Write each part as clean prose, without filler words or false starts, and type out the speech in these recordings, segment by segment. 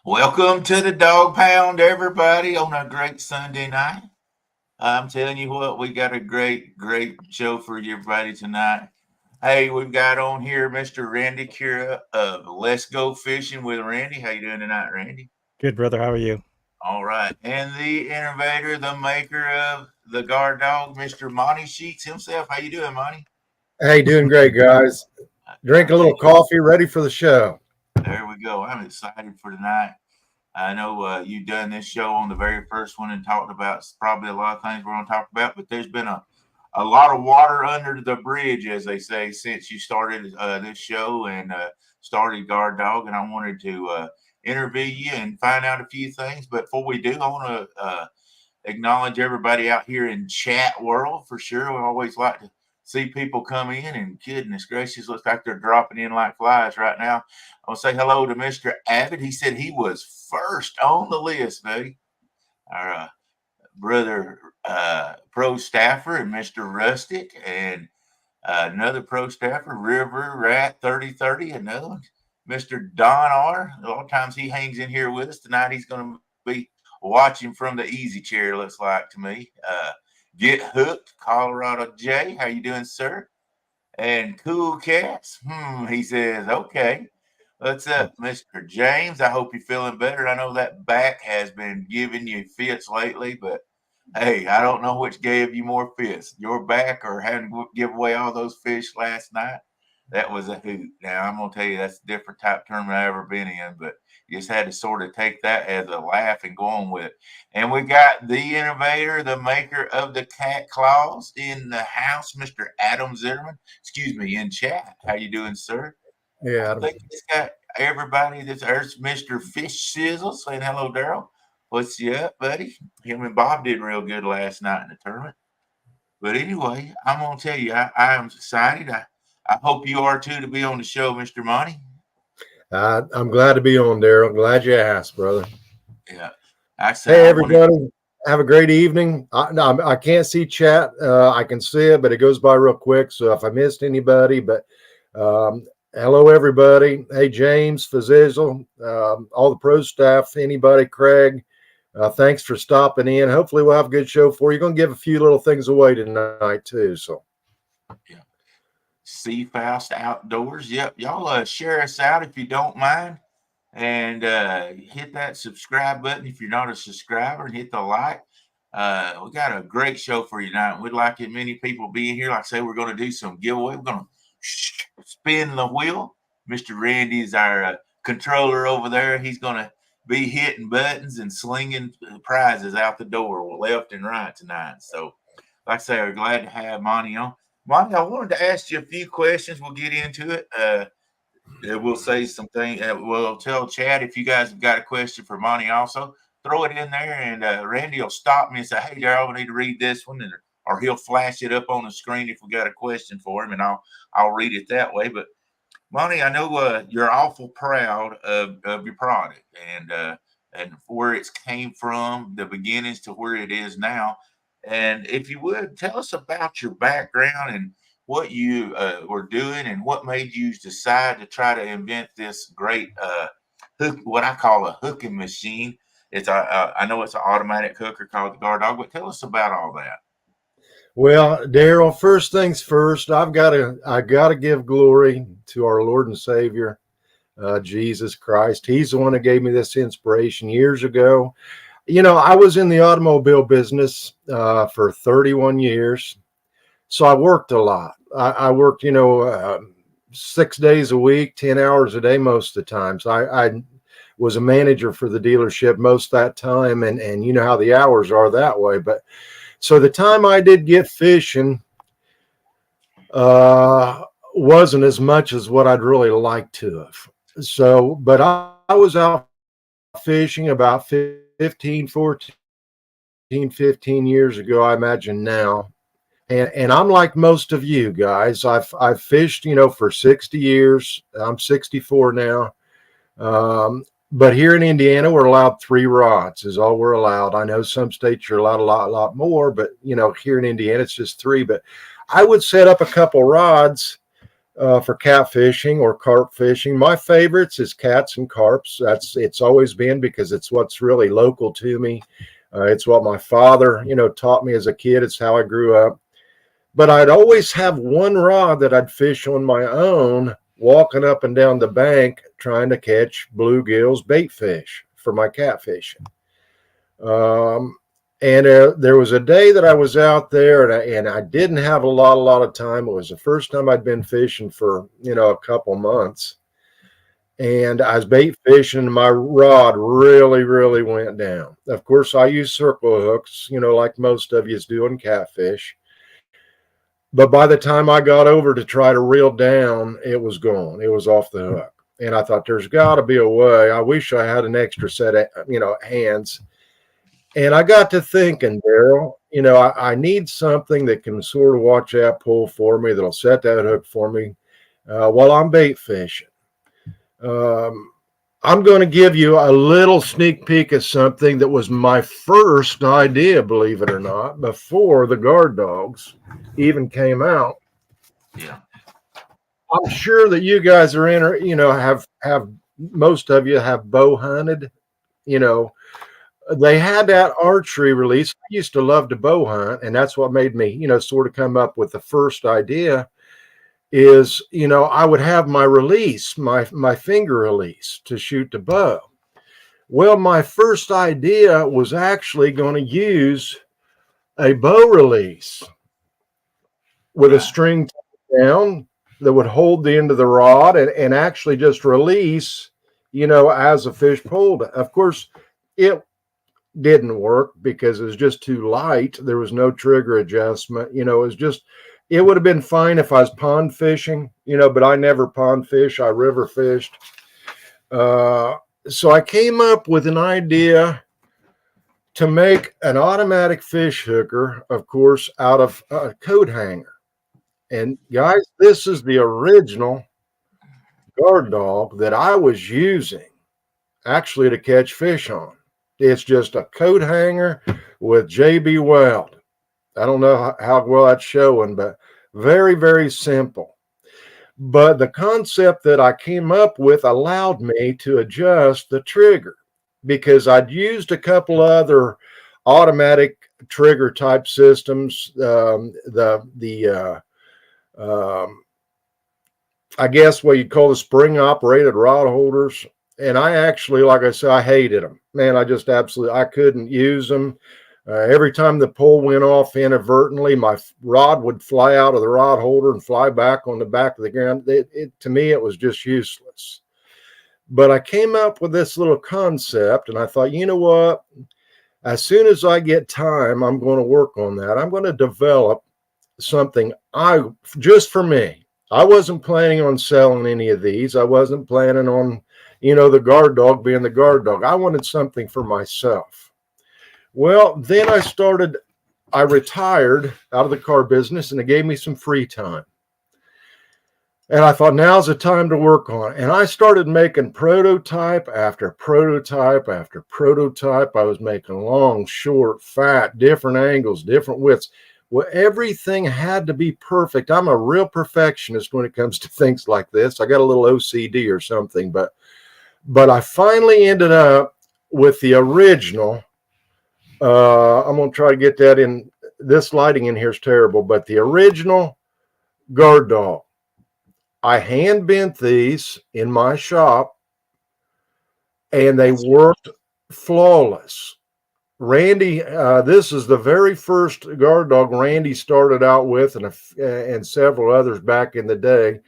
Welcome to the Dog Pound, everybody, on a great Sunday night. I'm telling you what, we got a great show for everybody tonight. Hey, we've got on here Mr. Randy Cura of Let's Go Fishing with Randy. How you doing tonight, Randy? Good, brother. How are you? All right. And the innovator, the maker of the guard dog, Mr. Monty Sheets himself. How you doing, Monty? Hey, doing great, guys. Drink a little coffee, ready for the show. There we go. I'm excited for tonight. I know you've done this show on the very first one and talked about probably a lot of things we're going to talk about, but there's been a lot of water under the bridge, as they say, since you started this show and started Guard Dog. And I wanted to interview you and find out a few things. But before we do, I want to acknowledge everybody out here in chat world for sure. We always like to see people come in, and goodness gracious, looks like they're dropping in like flies right now. I want to say hello to Mr. Abbott. He said he was first on the list, buddy. Our brother pro staffer and Mr. Rustic, and another pro staffer, River Rat 3030, another one, Mr. Don R. A lot of times he hangs in here with us. Tonight he's going to be watching from the easy chair, looks like to me. Get Hooked, Colorado J. How you doing, sir? And Cool Cats. He says, okay. What's up, Mr. James? I hope you're feeling better. I know that back has been giving you fits lately, but hey, I don't know which gave you more fits, your back or having to give away all those fish last night. That was a hoot. Now, I'm going to tell you, that's a different type of tournament I've ever been in, but you just had to sort of take that as a laugh and go on with it. And we got the innovator, the maker of the cat claws in the house, Mr. Adam Zimmerman. Excuse me, in chat. How you doing, sir? Yeah, I think it's got everybody. There's Mr. Fish Sizzle saying hello, Daryl. What's you up, buddy? Him and Bob did real good last night in the tournament. But anyway, I'm going to tell you, I am excited. I hope you are too to be on the show, Mr. Monty. I'm glad to be on there. I'm glad you asked, brother. Yeah. Hey, everybody. Have a great evening. I can't see chat. I can see it, but it goes by real quick. So if I missed anybody, but hello, everybody. Hey, James, Fazizzle, all the pro staff, anybody, Craig. Thanks for stopping in. Hopefully we'll have a good show for you. Going to give a few little things away tonight, too. So, yeah. Seafoust Outdoors. Yep. Y'all share us out if you don't mind. And hit that subscribe button if you're not a subscriber, and hit the like. We got a great show for you tonight. We'd like as many people being here. Like I say, we're going to do some giveaway. We're going to spin the wheel. Mr. Randy is our controller over there. He's going to be hitting buttons and slinging prizes out the door left and right tonight. So, like I say, we're glad to have Monty on. Monty, I wanted to ask you a few questions. We'll get into it. We'll say something. We'll tell Chad if you guys have got a question for Monty also. Throw it in there, and Randy will stop me and say, hey, Darryl, we need to read this one. Or he'll flash it up on the screen if we got a question for him, and I'll read it that way. But, Monty, I know you're awful proud of your product and where it's came from, the beginnings to where it is now. And if you would, tell us about your background and what you were doing and what made you decide to try to invent this great hook, what I call a hooking machine. It's I know it's an automatic hooker called the Guard Dog, but tell us about all that. Well, Darryl, first things first, I gotta give glory to our Lord and Savior, Jesus Christ. He's the one that gave me this inspiration years ago. You know, I was in the automobile business for 31 years. So I worked a lot. I worked, 6 days a week, 10 hours a day most of the times. I was a manager for the dealership most of that time, and you know how the hours are that way. But so the time I did get fishing wasn't as much as what I'd really like to have. So, but I was out fishing about 15, 14, 15 years ago, I imagine now. And I'm like most of you guys. I've fished, you know, for 60 years. I'm 64 now. But here in Indiana, we're allowed 3 rods is all we're allowed. I know some states you're allowed a lot more, but you know, here in Indiana, it's just 3. But I would set up a couple rods for catfishing or carp fishing. My favorites is cats and carps. It's always been, because it's what's really local to me. It's what my father, you know, taught me as a kid. It's how I grew up. But I'd always have one rod that I'd fish on my own, walking up and down the bank trying to catch bluegills, bait fish for my catfishing. And there was a day that I was out there, and I didn't have a lot of time. It was the first time I'd been fishing for, you know, a couple months. And I was bait fishing, and my rod really went down. Of course, I use circle hooks, you know, like most of you is doing catfish. But by the time I got over to try to reel down, it was gone. It was off the hook. And I thought, there's got to be a way. I wish I had an extra set of, you know, hands. And I got to thinking, Daryl, you know, I need something that can sort of watch that pull for me, that'll set that hook for me while I'm bait fishing. I'm going to give you a little sneak peek of something that was my first idea, believe it or not, before the guard dogs even came out. Yeah. I'm sure that you guys are in, you know, have most of you have bow hunted, you know. They had that archery release. I used to love to bow hunt, and that's what made me, you know, sort of come up with the first idea is, you know, I would have my release, my finger release to shoot the bow. Well, my first idea was actually going to use a bow release with a string down that would hold the end of the rod and actually just release, you know, as a fish pulled. Of course, it didn't work because it was just too light. There was no trigger adjustment. You know, it would have been fine if I was pond fishing, you know, but I never pond fish. I river fished. So I came up with an idea to make an automatic fish hooker, of course, out of a coat hanger. And guys, this is the original guard dog that I was using actually to catch fish on. It's just a coat hanger with JB Weld. I don't know how well that's showing, but very simple. But the concept that I came up with allowed me to adjust the trigger, because I'd used a couple other automatic trigger type systems. I guess what you'd call the spring operated rod holders. And I actually, like I said, I hated them. Man, I just I couldn't use them. Every time the pull went off inadvertently, my rod would fly out of the rod holder and fly back on the back of the ground. To me, it was just useless. But I came up with this little concept, and I thought, you know what? As soon as I get time, I'm going to work on that. I'm going to develop something just for me. I wasn't planning on selling any of these. I wasn't planning on, you know, the guard dog being the guard dog. I wanted something for myself. Well, then I retired out of the car business, and it gave me some free time. And I thought, now's the time to work on it. And I started making prototype after prototype after prototype. I was making long, short, fat, different angles, different widths. Well, everything had to be perfect. I'm a real perfectionist when it comes to things like this. I got a little OCD or something, but I finally ended up with the original. I'm going to try to get that in. This lighting in here is terrible, but the original guard dog. I hand bent these in my shop, and they worked flawless. Randy, this is the very first guard dog Randy started out with, and several others back in the day.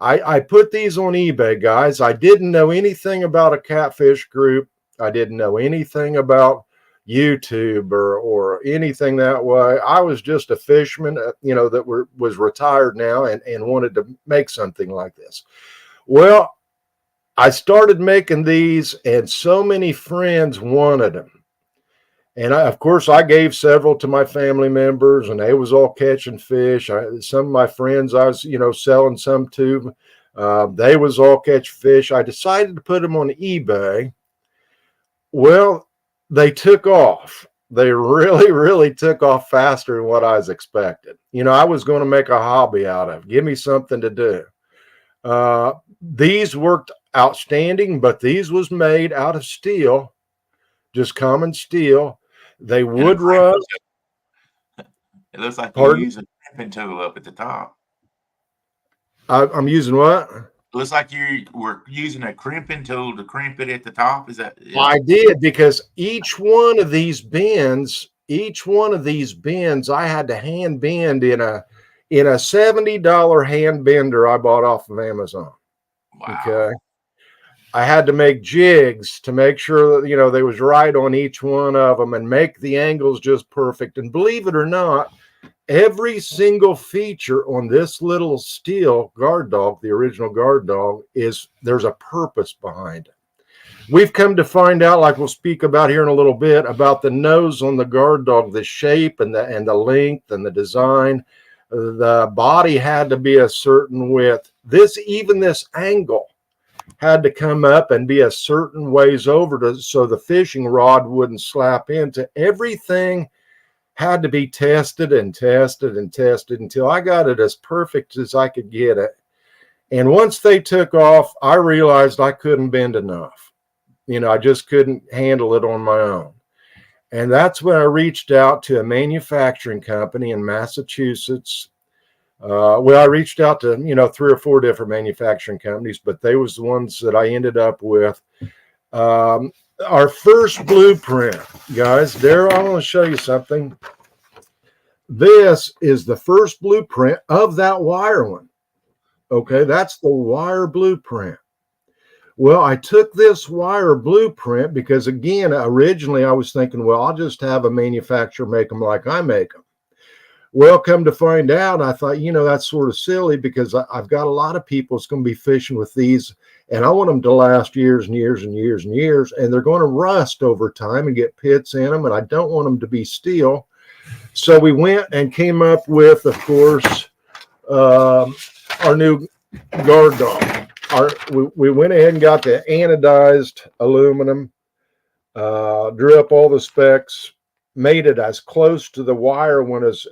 I put these on eBay, guys. I didn't know anything about a catfish group. I didn't know anything about YouTube or anything that way. I was just a fisherman, that was retired now and wanted to make something like this. Well, I started making these, and so many friends wanted them. And of course, I gave several to my family members, and they was all catching fish. Some of my friends, I was, selling some to. They was all catch fish. I decided to put them on eBay. Well, they took off. They really, really took off faster than what I was expecting. I was going to make a hobby out of it. Give me something to do. These worked outstanding, but these was made out of steel, just common steel. They would rust. It looks like you're using a crimping tool up at the top. I'm using what? It looks like you were using a crimping tool to crimp it at the top. Is that? I did, because each one of these bends, I had to hand bend in a $70 hand bender I bought off of Amazon. Wow. Okay. I had to make jigs to make sure that, they was right on each one of them and make the angles just perfect. And believe it or not, every single feature on this little steel guard dog, the original guard dog, there's a purpose behind it. We've come to find out, like we'll speak about here in a little bit, about the nose on the guard dog, the shape and the length and the design. The body had to be a certain width. This angle had to come up and be a certain ways over so the fishing rod wouldn't slap into. Everything had to be tested and tested and tested until I got it as perfect as I could get it. And once they took off, I realized I couldn't bend enough. I just couldn't handle it on my own. And that's when I reached out to a manufacturing company in Massachusetts. I reached out to, 3 or 4 different manufacturing companies, but they was the ones that I ended up with. Our first blueprint, guys, there, I want to show you something. This is the first blueprint of that wire one. Okay, that's the wire blueprint. Well, I took this wire blueprint because, again, originally I was thinking, well, I'll just have a manufacturer make them like I make them. Well, come to find out, I thought, that's sort of silly, because I've got a lot of people that's going to be fishing with these, and I want them to last years and years and years and years, and they're going to rust over time and get pits in them, and I don't want them to be steel. So we went and came up with, of course, our new guard dog. We went ahead and got the anodized aluminum, drew up all the specs, made it as close to the wire one as,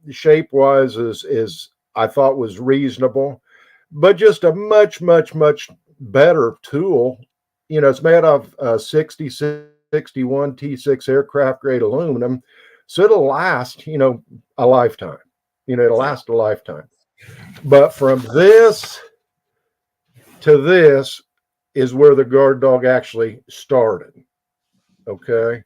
shape wise as I thought was reasonable, but just a much, much, much better tool. It's made of 61 T6 aircraft grade aluminum. So it'll last, a lifetime. It'll last a lifetime. But from this to this is where the guard dog actually started. Okay.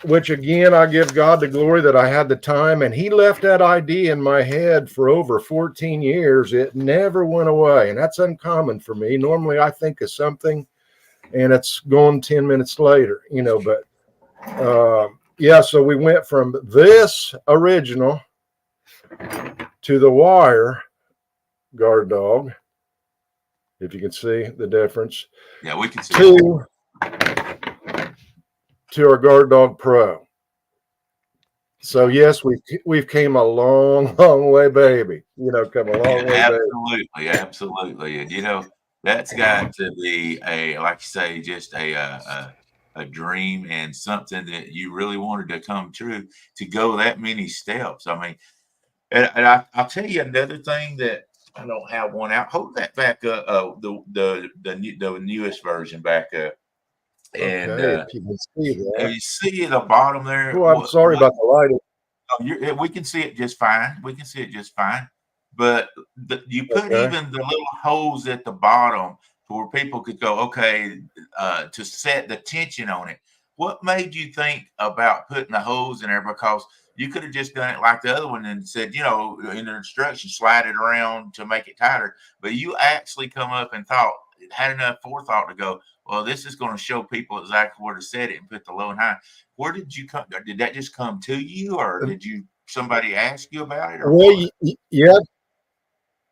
Which, again, I give God the glory that I had the time, and he left that idea in my head for over 14 years. It never went away, and that's uncommon for me. Normally I think of something and it's gone 10 minutes later, but so we went from this original to the wire guard dog, if you can see the difference. Yeah, we can see to our Guard Dog Pro. So yes, we've came a long, long way, baby. Come a long way, absolutely, baby. Absolutely. And that's got to be like you say, just a dream and something that you really wanted to come true, to go that many steps. I mean, and I'll tell you another thing that I don't have one out. Hold that back up, the newest version back up. And if you can see that. You see at the bottom there. Oh, I'm sorry about the lighting. We can see it just fine. But you put even the little holes at the bottom where people could go, okay, to set the tension on it. What made you think about putting the holes in there? Because You could have just done it like the other one and said, you know, in the instructions, slide it around to make it tighter. But you actually come up and had enough forethought to go, well, this is going to show people exactly where to set it and put the low and high. Where did you come? Did that just come to you, or did somebody ask you about it, or Well, what? yeah,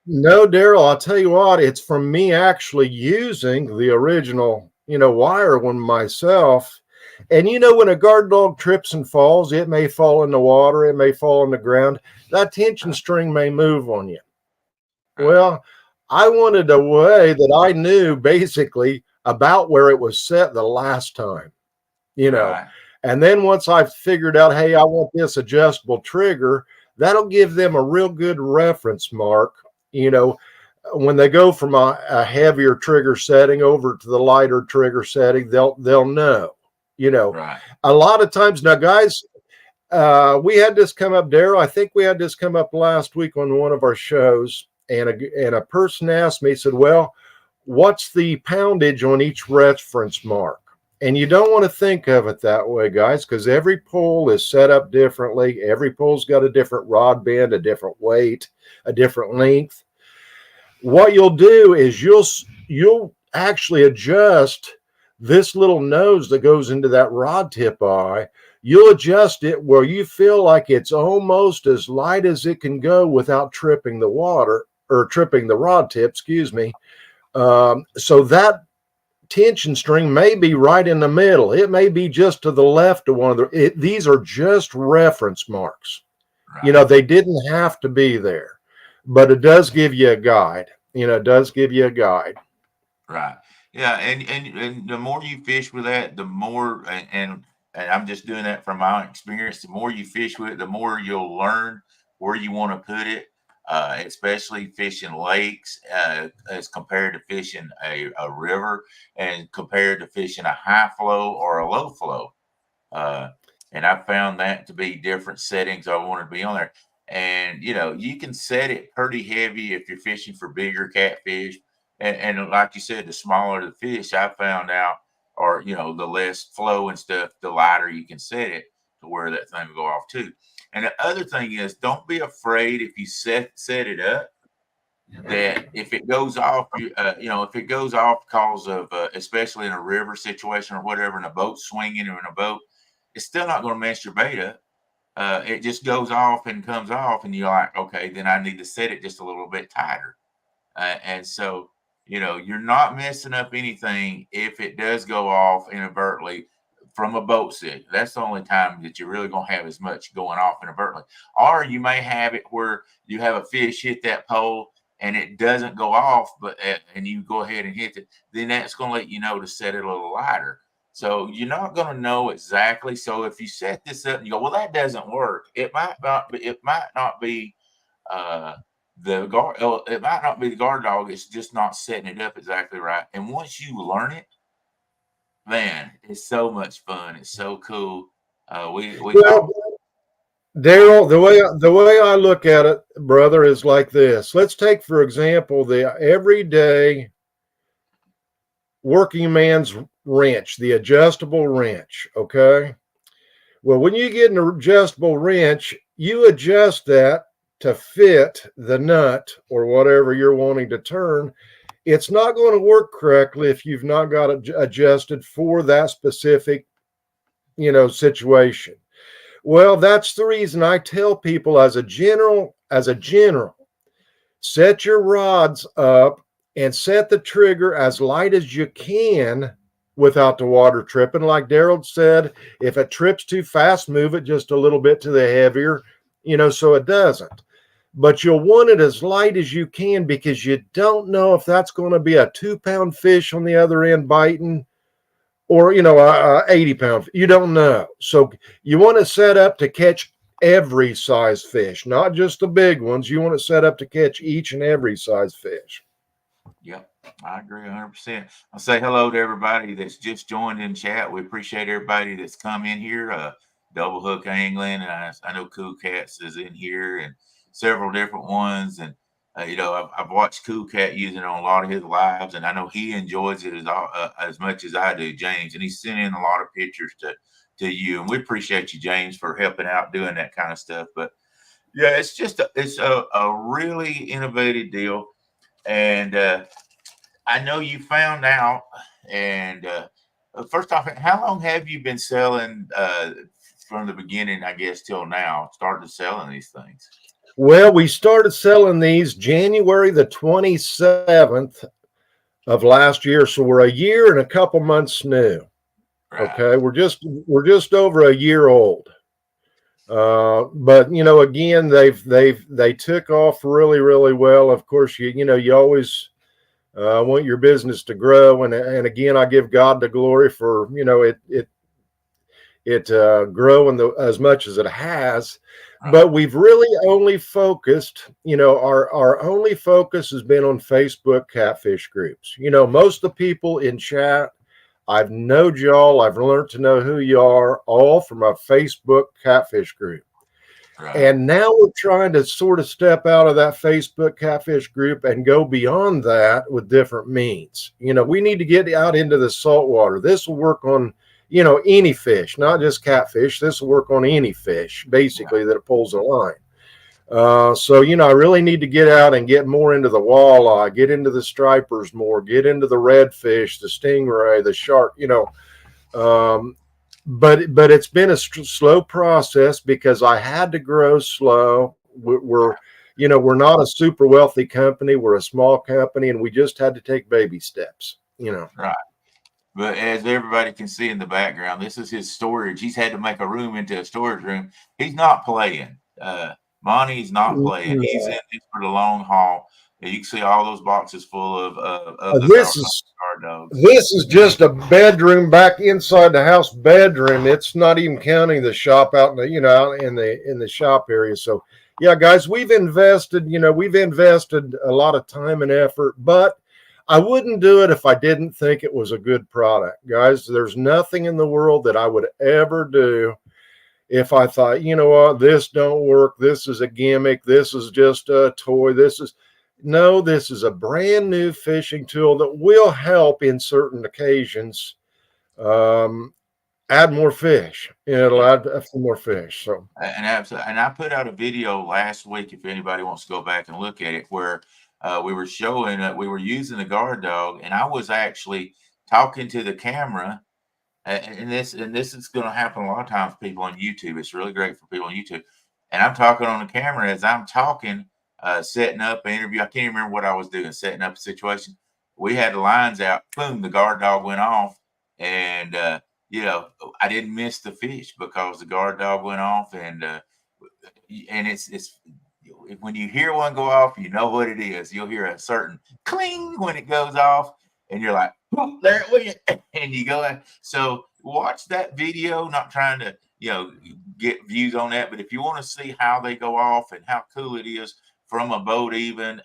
no, Daryl, I'll tell you what, it's from me actually using the original, wire one myself. And when a guard dog trips and falls, it may fall in the water, it may fall on the ground. That tension Right, string may move on you. right, Well, I wanted a way that I knew basically about where it was set the last time, you know. right, And then once I figured out, hey, I want this adjustable trigger, that'll give them a real good reference mark, you know, when they go from a heavier trigger setting over to the lighter trigger setting, they'll know, you know. right. A lot of times now, guys, we had this come up, Daryl. I think we had this come up last week on one of our shows, and a person asked me, said, "Well, what's the poundage on each reference mark?" And you don't want to think of it that way, guys, because every pull is set up differently. Every pull's got a different rod bend, a different weight, a different length. What you'll do is you'll actually adjust this little nose that goes into that rod tip eye. You'll adjust it where you feel like it's almost as light as it can go without tripping the water or tripping the rod tip, excuse me. So that tension string may be right in the middle. It may be just to the left of one of these are just reference marks. Right. They didn't have to be there, but it does give you a guide. It does give you a guide. Right. Yeah, and the more you fish with that, the more and I'm just doing that from my experience. The more you fish with it, the more you'll learn where you want to put it. Especially fishing lakes, as compared to fishing a river, and compared to fishing a high flow or a low flow. Uh, and I found that to be different settings I wanted to be on there. And you can set it pretty heavy if you're fishing for bigger catfish. And like you said, the smaller the fish, I found out, or the less flow and stuff, the lighter you can set it to where that thing will go off too. And the other thing is, don't be afraid if you set it up, that if it goes off, if it goes off because of, especially in a river situation or whatever, in a boat swinging or in a boat, it's still not going to mess your bait up. It just goes off and comes off, and you're like, okay, then I need to set it just a little bit tighter. And so, you're not messing up anything if it does go off inadvertently from a boat set. That's the only time that you're really going to have as much going off inadvertently. Or you may have it where you have a fish hit that pole and it doesn't go off, and you go ahead and hit it. Then that's going to let you know to set it a little lighter. So you're not going to know exactly. So if you set this up and you go, well, that doesn't work. It might not be. It might not be. The guard, it might not be the guard dog. It's just not setting it up exactly right. And once you learn it, man, it's so much fun. It's so cool. We Well, talk. Daryl, the way I look at it, brother, is like this. Let's take, for example, the everyday working man's wrench, the adjustable wrench. Okay. Well, when you get an adjustable wrench, you adjust that to fit the nut or whatever you're wanting to turn. It's not going to work correctly if you've not got it adjusted for that specific, situation. Well, that's the reason I tell people as a general, set your rods up and set the trigger as light as you can without the water tripping. Like Daryl said, if it trips too fast, move it just a little bit to the heavier, so it doesn't. But you'll want it as light as you can because you don't know if that's going to be a 2-pound fish on the other end biting, or a 80-pound. You don't know. So you want to set up to catch every size fish, not just the big ones. You want to set up to catch each and every size fish. Yep, I agree 100%. I'll say hello to everybody that's just joined in chat. We appreciate everybody that's come in here. Double Hook Angling, and I know Cool Cats is in here, and several different ones. And You know, I've watched Cool Cat using it on a lot of his lives, and I know he enjoys it as much as I do, James. And he sent in a lot of pictures to you, and we appreciate you, James, for helping out doing that kind of stuff. But yeah, it's just it's a really innovative deal, and I know you found out. And first off, how long have you been selling from the beginning, I guess, till now? Started selling these things. Well, we started selling these January the 27th of last year, so we're a year and a couple months new. Right. Okay, we're just over a year old. But you know, again, they took off really, really well. Of course, you always want your business to grow, and again, I give God the glory for it growing as much as it has. Right. But we've really only focused, our only focus has been on Facebook catfish groups. You know, most of the people in chat, I've known y'all, I've learned to know who you are, all from a Facebook catfish group. Right. And now we're trying to sort of step out of that Facebook catfish group and go beyond that with different means. You know, we need to get out into the saltwater. This will work on, any fish, not just catfish. This will work on any fish, basically, that it pulls a line. So, I really need to get out and get more into the walleye, get into the stripers more, get into the redfish, the stingray, the shark, but it's been a slow process because I had to grow slow. We're not a super wealthy company. We're a small company, and we just had to take baby steps, Right. But as everybody can see in the background, this is his storage. He's had to make a room into a storage room. He's not playing. Monty's not playing. He's in this for the long haul. And you can see all those boxes full of the guard dogs. This is just a bedroom back inside the house bedroom. It's not even counting the shop out in the out in the shop area. So yeah, guys, we've invested a lot of time and effort, but I wouldn't do it if I didn't think it was a good product. Guys, there's nothing in the world that I would ever do if I thought, you know what, this don't work, this is a gimmick, this is just a toy, this is a brand new fishing tool that will help in certain occasions add more fish. It'll add a few more fish. So And absolutely, and I put out a video last week if anybody wants to go back and look at it, where we were showing that we were using the guard dog, and I was actually talking to the camera. And this is going to happen a lot of times. People on YouTube, it's really great for people on YouTube. And I'm talking on the camera as I'm talking, setting up an interview. I can't even remember what I was doing, setting up a situation. We had the lines out. Boom, the guard dog went off, and I didn't miss the fish because the guard dog went off, and it's when you hear one go off, you know what it is. You'll hear a certain cling when it goes off, and you're like, oh, there it went, and you go. So watch that video. Not trying to get views on that, but if you want to see how they go off and how cool it is from a boat, even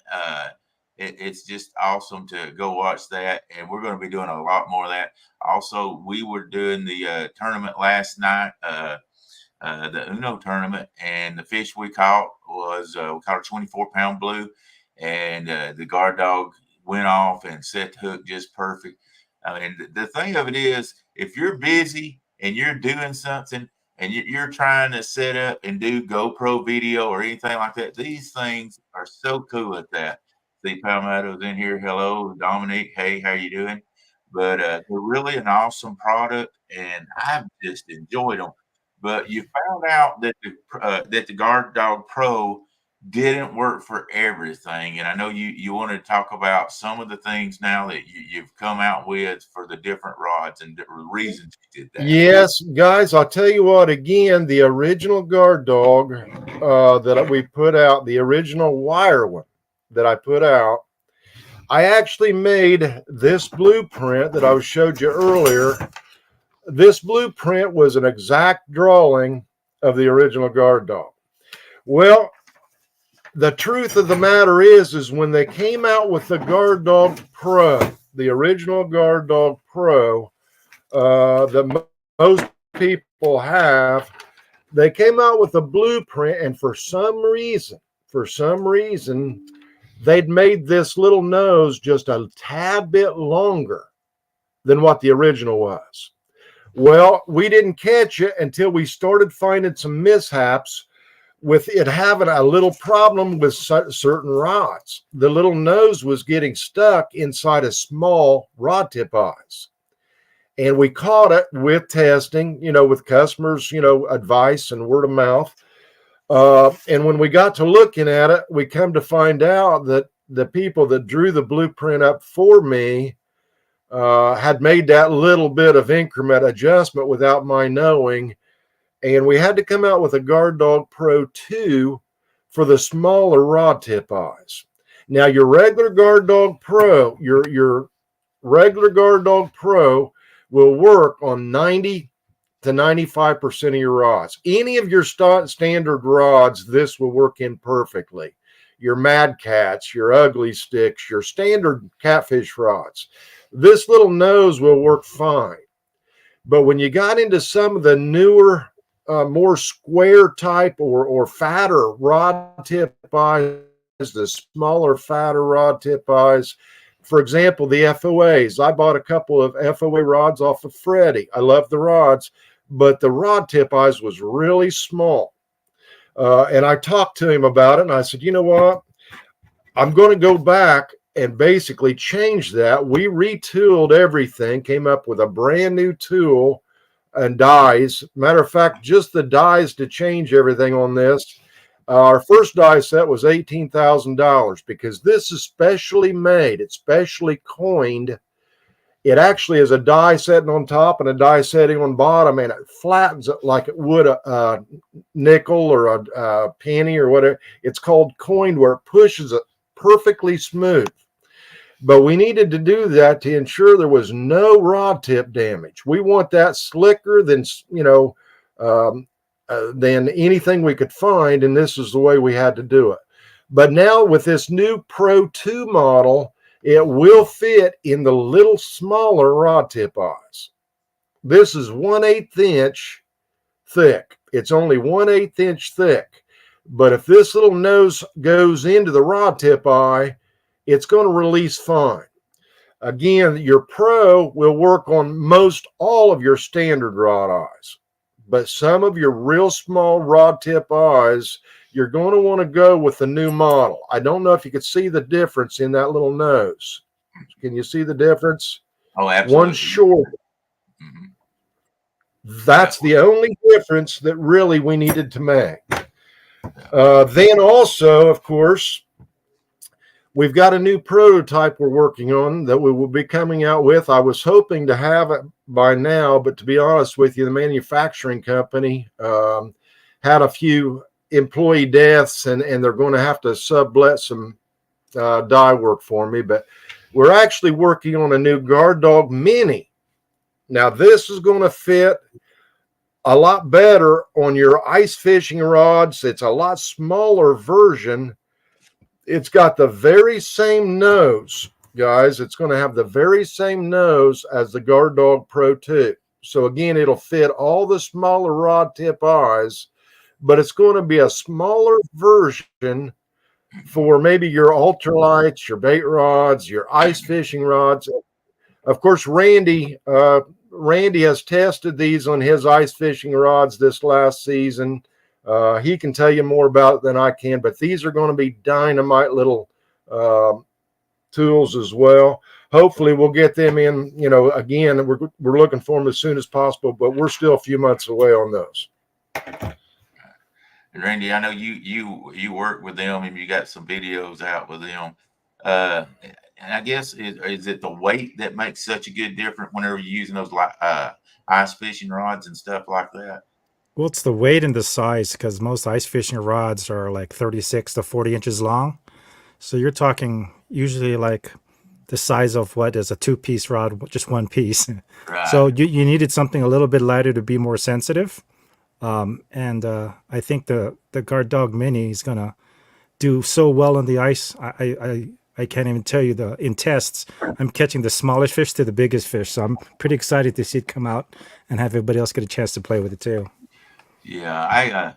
it's just awesome to go watch that. And we're going to be doing a lot more of that. Also, we were doing the tournament last night. The Uno tournament, and the fish we caught was we caught a 24-pound blue, and the guard dog went off and set the hook just perfect. I mean, the thing of it is, if you're busy and you're doing something and you're trying to set up and do GoPro video or anything like that, these things are so cool at that. See, Palmetto's in here. Hello, Dominique. Hey, how you doing? But they're really an awesome product, and I've just enjoyed them. But you found out that the Guard Dog Pro didn't work for everything, and I know you want to talk about some of the things now that you've come out with for the different rods and different reasons you did that. Yes, guys, I'll tell you what. Again, the original guard dog that we put out, the original wire one that I put out, I actually made this blueprint that I showed you earlier. This blueprint was an exact drawing of the original guard dog. Well, the truth of the matter is when they came out with the Guard Dog Pro, the original Guard Dog Pro that most people have, they came out with a blueprint, and for some reason, they'd made this little nose just a tad bit longer than what the original was. Well, we didn't catch it until we started finding some mishaps with it having a little problem with certain rods. The little nose was getting stuck inside a small rod tip eyes. And we caught it with testing, with customers, advice and word of mouth. And when we got to looking at it, we come to find out that the people that drew the blueprint up for me had made that little bit of increment adjustment without my knowing. And we had to come out with a Guard Dog Pro 2 for the smaller rod tip eyes. Now, your regular Guard Dog Pro, your regular Guard Dog Pro will work on 90 to 95% of your rods. Any of your standard rods, this will work in perfectly. Your Mad Cats, your Ugly Sticks, your standard catfish rods. This little nose will work fine. But when you got into some of the newer, more square type or fatter rod tip eyes, the smaller, fatter rod tip eyes, for example, the FOAs. I bought a couple of FOA rods off of Freddie. I love the rods, but the rod tip eyes was really small. And I talked to him about it, and I said, you know what? I'm going to go back and basically change that. We retooled everything, came up with a brand new tool and dies. Matter of fact, just the dies to change everything on this. Our first die set was $18,000 because this is specially made. It's specially coined. It actually is a die setting on top and a die setting on bottom, and it flattens it like it would a nickel or a penny or whatever. It's called coined, where it pushes it perfectly smooth. But we needed to do that to ensure there was no rod tip damage. We want that slicker than than anything we could find, and this is the way we had to do it. But now with this new Pro 2 model, it will fit in the little smaller rod tip eyes. This is 1/8 inch thick. It's only 1/8 inch thick. But if this little nose goes into the rod tip eye, it's going to release fine. Again, your Pro will work on most all of your standard rod eyes. But some of your real small rod tip eyes, you're going to want to go with the new model. I don't know if you could see the difference in that little nose. Can you see the difference? Oh, absolutely. One short. That's the only difference that really we needed to make. Then also, of course, we've got a new prototype we're working on that we will be coming out with. I was hoping to have it by now, but to be honest with you, the manufacturing company had a few employee deaths, and they're going to have to sublet some dye work for me. But we're actually working on a new Guard Dog Mini. Now, this is going to fit a lot better on your ice fishing rods. It's a lot smaller version. It's got the very same nose, guys. It's going to have the very same nose as the Guard Dog Pro 2. So again, it'll fit all the smaller rod tip eyes, but it's going to be a smaller version for maybe your ultralights, your bait rods, your ice fishing rods. Of course, Randy has tested these on his ice fishing rods this last season. He can tell you more about it than I can, but these are going to be dynamite little tools as well. Hopefully we'll get them in, again, we're looking for them as soon as possible, but we're still a few months away on those. And Randy, I know you work with them and you got some videos out with them. And I guess is it the weight that makes such a good difference whenever you're using those ice fishing rods and stuff like that? Well, it's the weight and the size, because most ice fishing rods are like 36 to 40 inches long. So you're talking usually like the size of what is a 2-piece rod, just one piece. Right. So you needed something a little bit lighter to be more sensitive. And I think the Guard Dog Mini is going to do so well on the ice. I can't even tell you in tests, I'm catching the smallest fish to the biggest fish. So I'm pretty excited to see it come out and have everybody else get a chance to play with it too. Yeah,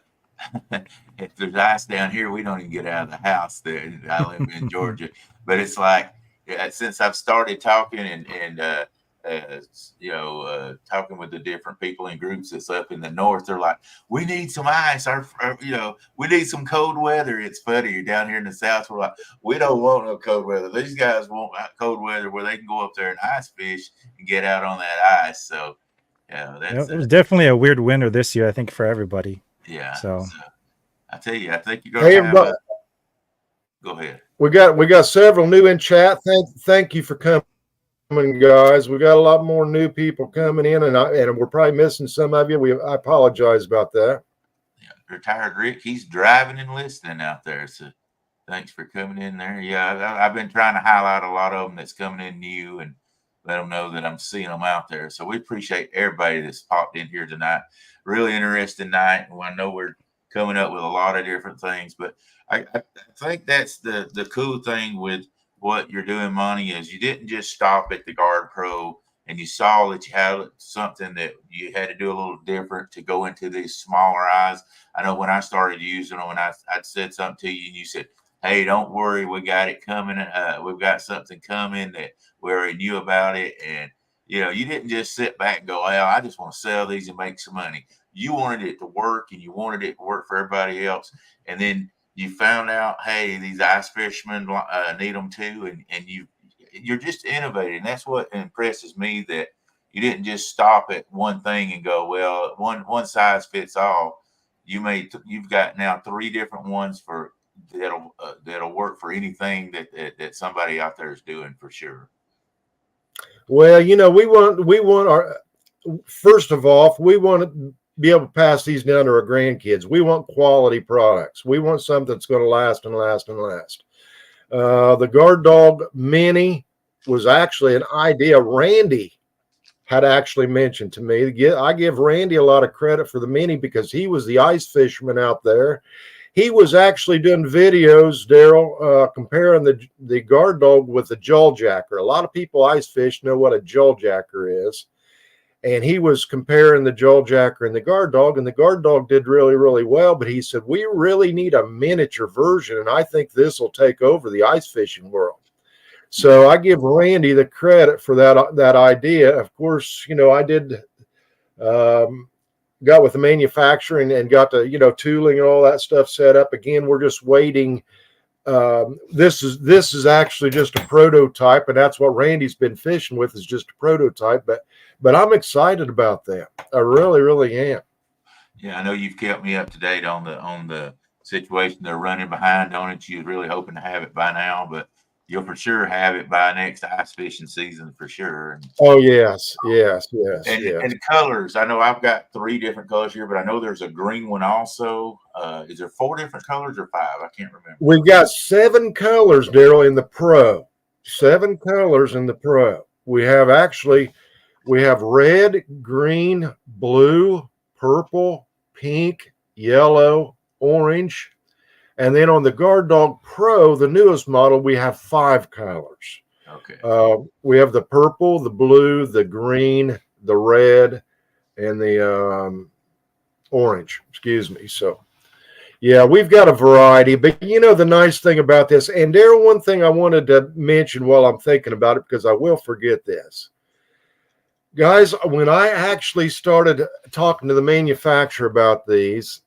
if there's ice down here, we don't even get out of the house. There, I live in Georgia, but it's like since I've started talking and uh, talking with the different people in groups that's up in the north, they're like, we need some ice. We need some cold weather. It's funny. You're down here in the south. We're like, we don't want no cold weather. These guys want cold weather where they can go up there and ice fish and get out on that ice. So, Yeah, it was definitely a weird winter this year, I think, for everybody. yeah. So I tell you, I think you're going to have a. Go ahead. We got several new in chat. Thank you for coming, guys. We got a lot more new people coming in, and we're probably missing some of you. I apologize about that. Yeah, retired Rick, he's driving and listening out there. So thanks for coming in there. Yeah, I've been trying to highlight a lot of them that's coming in new and let them know that I'm seeing them out there. So we appreciate everybody that's popped in here tonight. Really interesting night. And I know we're coming up with a lot of different things, but I think that's the cool thing with what you're doing, Monty, is you didn't just stop at the Guard Pro and you saw that you had something that you had to do a little different to go into these smaller eyes. I know when I started using them and I'd said something to you and you said, hey, don't worry, we got it coming. We've got something coming that we already knew about it. And, you didn't just sit back and go, well, I just want to sell these and make some money. You wanted it to work and you wanted it to work for everybody else. And then you found out, hey, these ice fishermen need them too. And you're just innovating. That's what impresses me, that you didn't just stop at one thing and go, well, one size fits all. You've got now 3 different ones that'll work for anything that somebody out there is doing for sure. Well, we want our, first of all, we want to be able to pass these down to our grandkids. We want quality products. We want something that's going to last and last and last. The Guard Dog Mini was actually an idea Randy had actually mentioned to me. I give Randy a lot of credit for the Mini because he was the ice fisherman out there. He was actually doing videos, Daryl, comparing the Guard Dog with the Jull Jacker. A lot of people ice fish know what a Jull Jacker is. And he was comparing the Jull Jacker and the Guard Dog, and the Guard Dog did really, really well. But he said, we really need a miniature version, and I think this will take over the ice fishing world. So I give Randy the credit for that idea. Of course, I did got with the manufacturer and got the tooling and all that stuff set up. Again, we're just waiting. This is actually just a prototype, and that's what Randy's been fishing with, is just a prototype. But I'm excited about that. I really, really am. Yeah, I know you've kept me up to date on the situation. They're running behind on it. You're really hoping to have it by now, but you'll for sure have it by next ice fishing season for sure. Oh yes. And the colors, I know I've got 3 different colors here, but I know there's a green one also. Is there 4 different colors or 5? I can't remember. We've got 7 colors, Daryl, in the Pro. 7 colors in the Pro. We have red, green, blue, purple, pink, yellow, orange. And then on the Guard Dog Pro, the newest model, we have 5 colors. Okay. We have the purple, the blue, the green, the red, and the orange. Excuse me. So, yeah, we've got a variety. But the nice thing about this, and Daryl, one thing I wanted to mention while I'm thinking about it, because I will forget this. Guys, when I actually started talking to the manufacturer about these,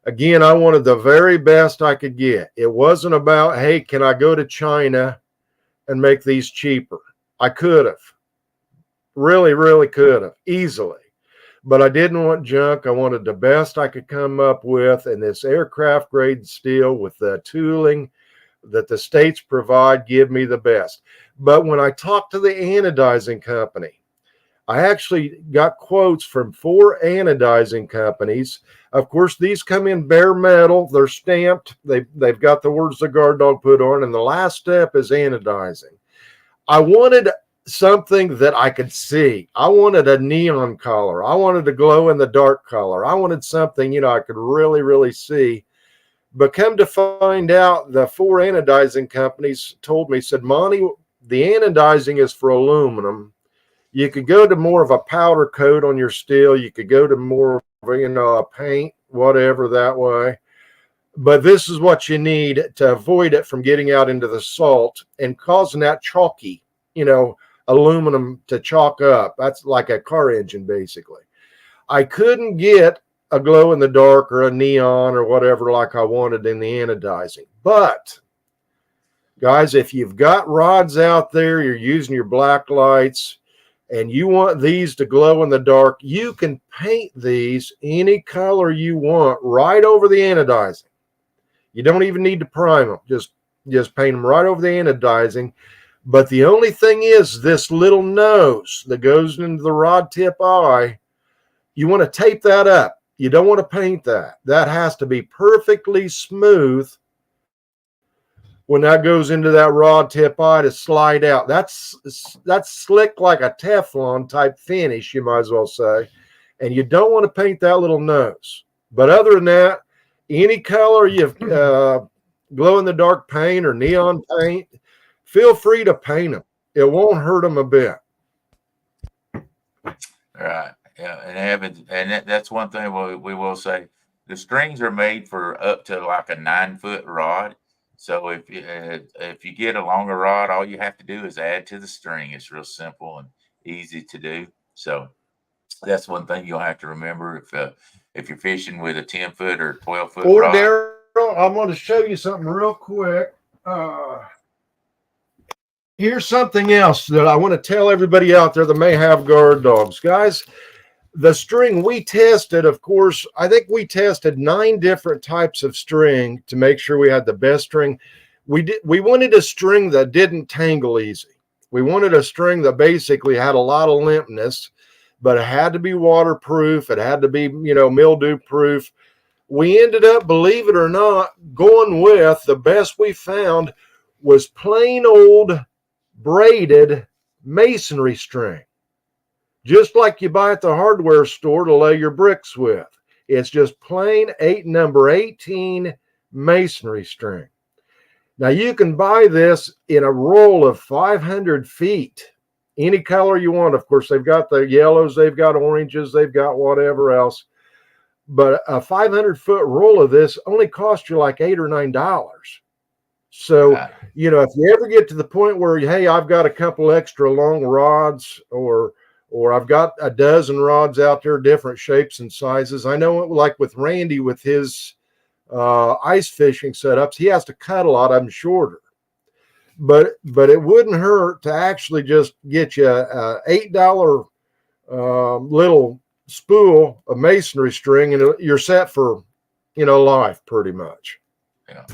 again, I wanted the very best I could get. It wasn't about, hey, can I go to China and make these cheaper? I could have. Really, really could have. Easily. But I didn't want junk. I wanted the best I could come up with. And this aircraft grade steel with the tooling that the states provide give me the best. But when I talked to the anodizing company, I actually got quotes from 4 anodizing companies. Of course, these come in bare metal. They're stamped. They've got the words the Guard Dog put on. And the last step is anodizing. I wanted something that I could see. I wanted a neon color. I wanted a glow in the dark color. I wanted something, I could really, really see. But come to find out, the 4 anodizing companies told me, said, Monty, the anodizing is for aluminum. You could go to more of a powder coat on your steel. You could go to more of a paint whatever that way. But this is what you need to avoid it from getting out into the salt and causing that chalky, aluminum to chalk up. That's like a car engine, basically. I couldn't get a glow in the dark or a neon or whatever like I wanted in the anodizing. But guys, if you've got rods out there, you're using your black lights, and you want these to glow in the dark, you can paint these any color you want right over the anodizing. You don't even need to prime them. Just paint them right over the anodizing. But the only thing is this little nose that goes into the rod tip eye, you want to tape that up. You don't want to paint that. That has to be perfectly smooth when that goes into that rod tip eye to slide out. That's slick like a Teflon type finish, you might as well say. And you don't want to paint that little nose. But other than that, any color you've glow in the dark paint or neon paint, feel free to paint them. It won't hurt them a bit. Right. Yeah. And that's one thing we will say. The strings are made for up to like a 9-foot rod. So if you get a longer rod, all you have to do is add to the string. It's real simple and easy to do. So that's one thing you'll have to remember if you're fishing with a 10-foot or 12-foot rod. Daryl, I'm going to show you something real quick. Here's something else that I want to tell everybody out there that may have guard dogs. Guys, the string we tested, of course, I think we tested 9 different types of string to make sure we had the best string. We wanted a string that didn't tangle easy. We wanted a string that basically had a lot of limpness, but it had to be waterproof. It had to be, mildew proof. We ended up, believe it or not, going with the best we found was plain old braided masonry string. Just like you buy at the hardware store to lay your bricks with. It's just plain number 18 masonry string. Now you can buy this in a roll of 500 feet. Any color you want. Of course, they've got the yellows, they've got oranges, they've got whatever else. But a 500-foot roll of this only costs you like $8 or $9. So, if you ever get to the point where, hey, I've got a couple extra long rods or I've got a dozen rods out there, different shapes and sizes. I know, like with Randy, with his ice fishing setups, he has to cut a lot of them shorter. But it wouldn't hurt to actually just get you a $8 little spool of masonry string, and you're set for, life pretty much. Yeah.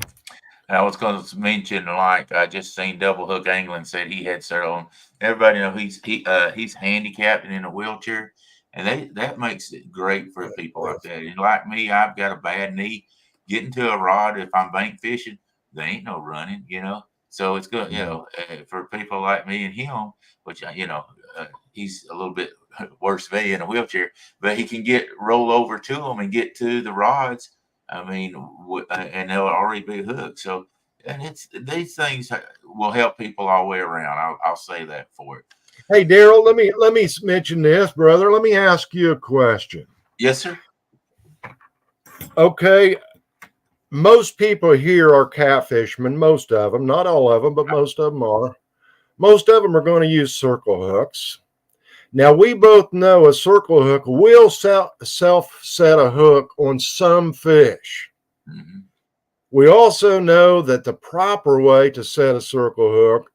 I was going to mention, like, I just seen Double Hook Angling said he had several. Everybody know he's handicapped and in a wheelchair, and that makes it great for people like that. And like me, I've got a bad knee. Getting to a rod, if I'm bank fishing, there ain't no running, So it's good, for people like me and him, which he's a little bit worse than me in a wheelchair, but he can roll over to them and get to the rods. I mean, and they'll already be hooked. So, and these things will help people all the way around. I'll say that for it. Hey, Daryl, let me mention this, brother. Let me ask you a question. Yes, sir. Okay. Most people here are catfishermen. Most of them, not all of them, but most of them are. Most of them are going to use circle hooks. Now, we both know a circle hook will self-set a hook on some fish. Mm-hmm. We also know that the proper way to set a circle hook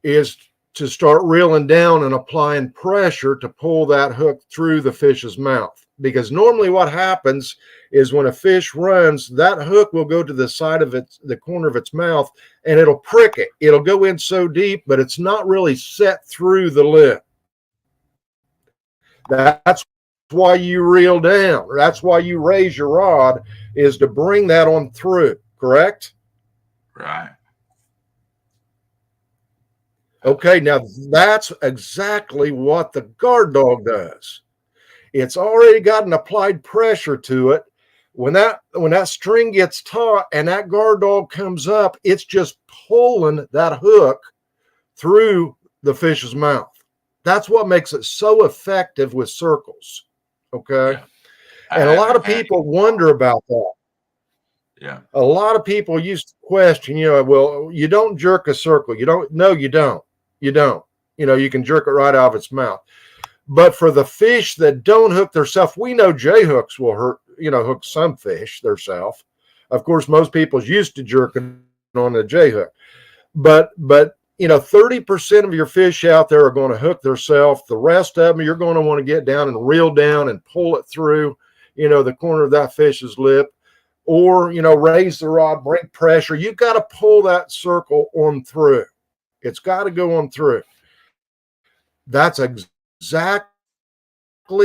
is to start reeling down and applying pressure to pull that hook through the fish's mouth. Because normally what happens is when a fish runs, that hook will go to the side of the corner of its mouth, and it'll prick it. It'll go in so deep, but it's not really set through the lip. That's why you reel down. That's why you raise your rod, is to bring that on through, correct? Right. Okay, now that's exactly what the guard dog does. It's already got an applied pressure to it. When that string gets taut and that guard dog comes up, it's just pulling that hook through the fish's mouth. That's what makes it so effective with circles. Okay. I And a lot haven't of had people any. wonder about that. Yeah. A lot of people used to question, well, you don't jerk a circle. You don't. No, you don't. You don't. You can jerk it right out of its mouth. But for the fish that don't hook theirself, we know J hooks will hook some fish theirself. Of course, most people's used to jerking on a J hook. But 30% of your fish out there are going to hook themselves. The rest of them, you're going to want to get down and reel down and pull it through, the corner of that fish's lip, or raise the rod, bring pressure. You've got to pull that circle on through. It's got to go on through. That's exactly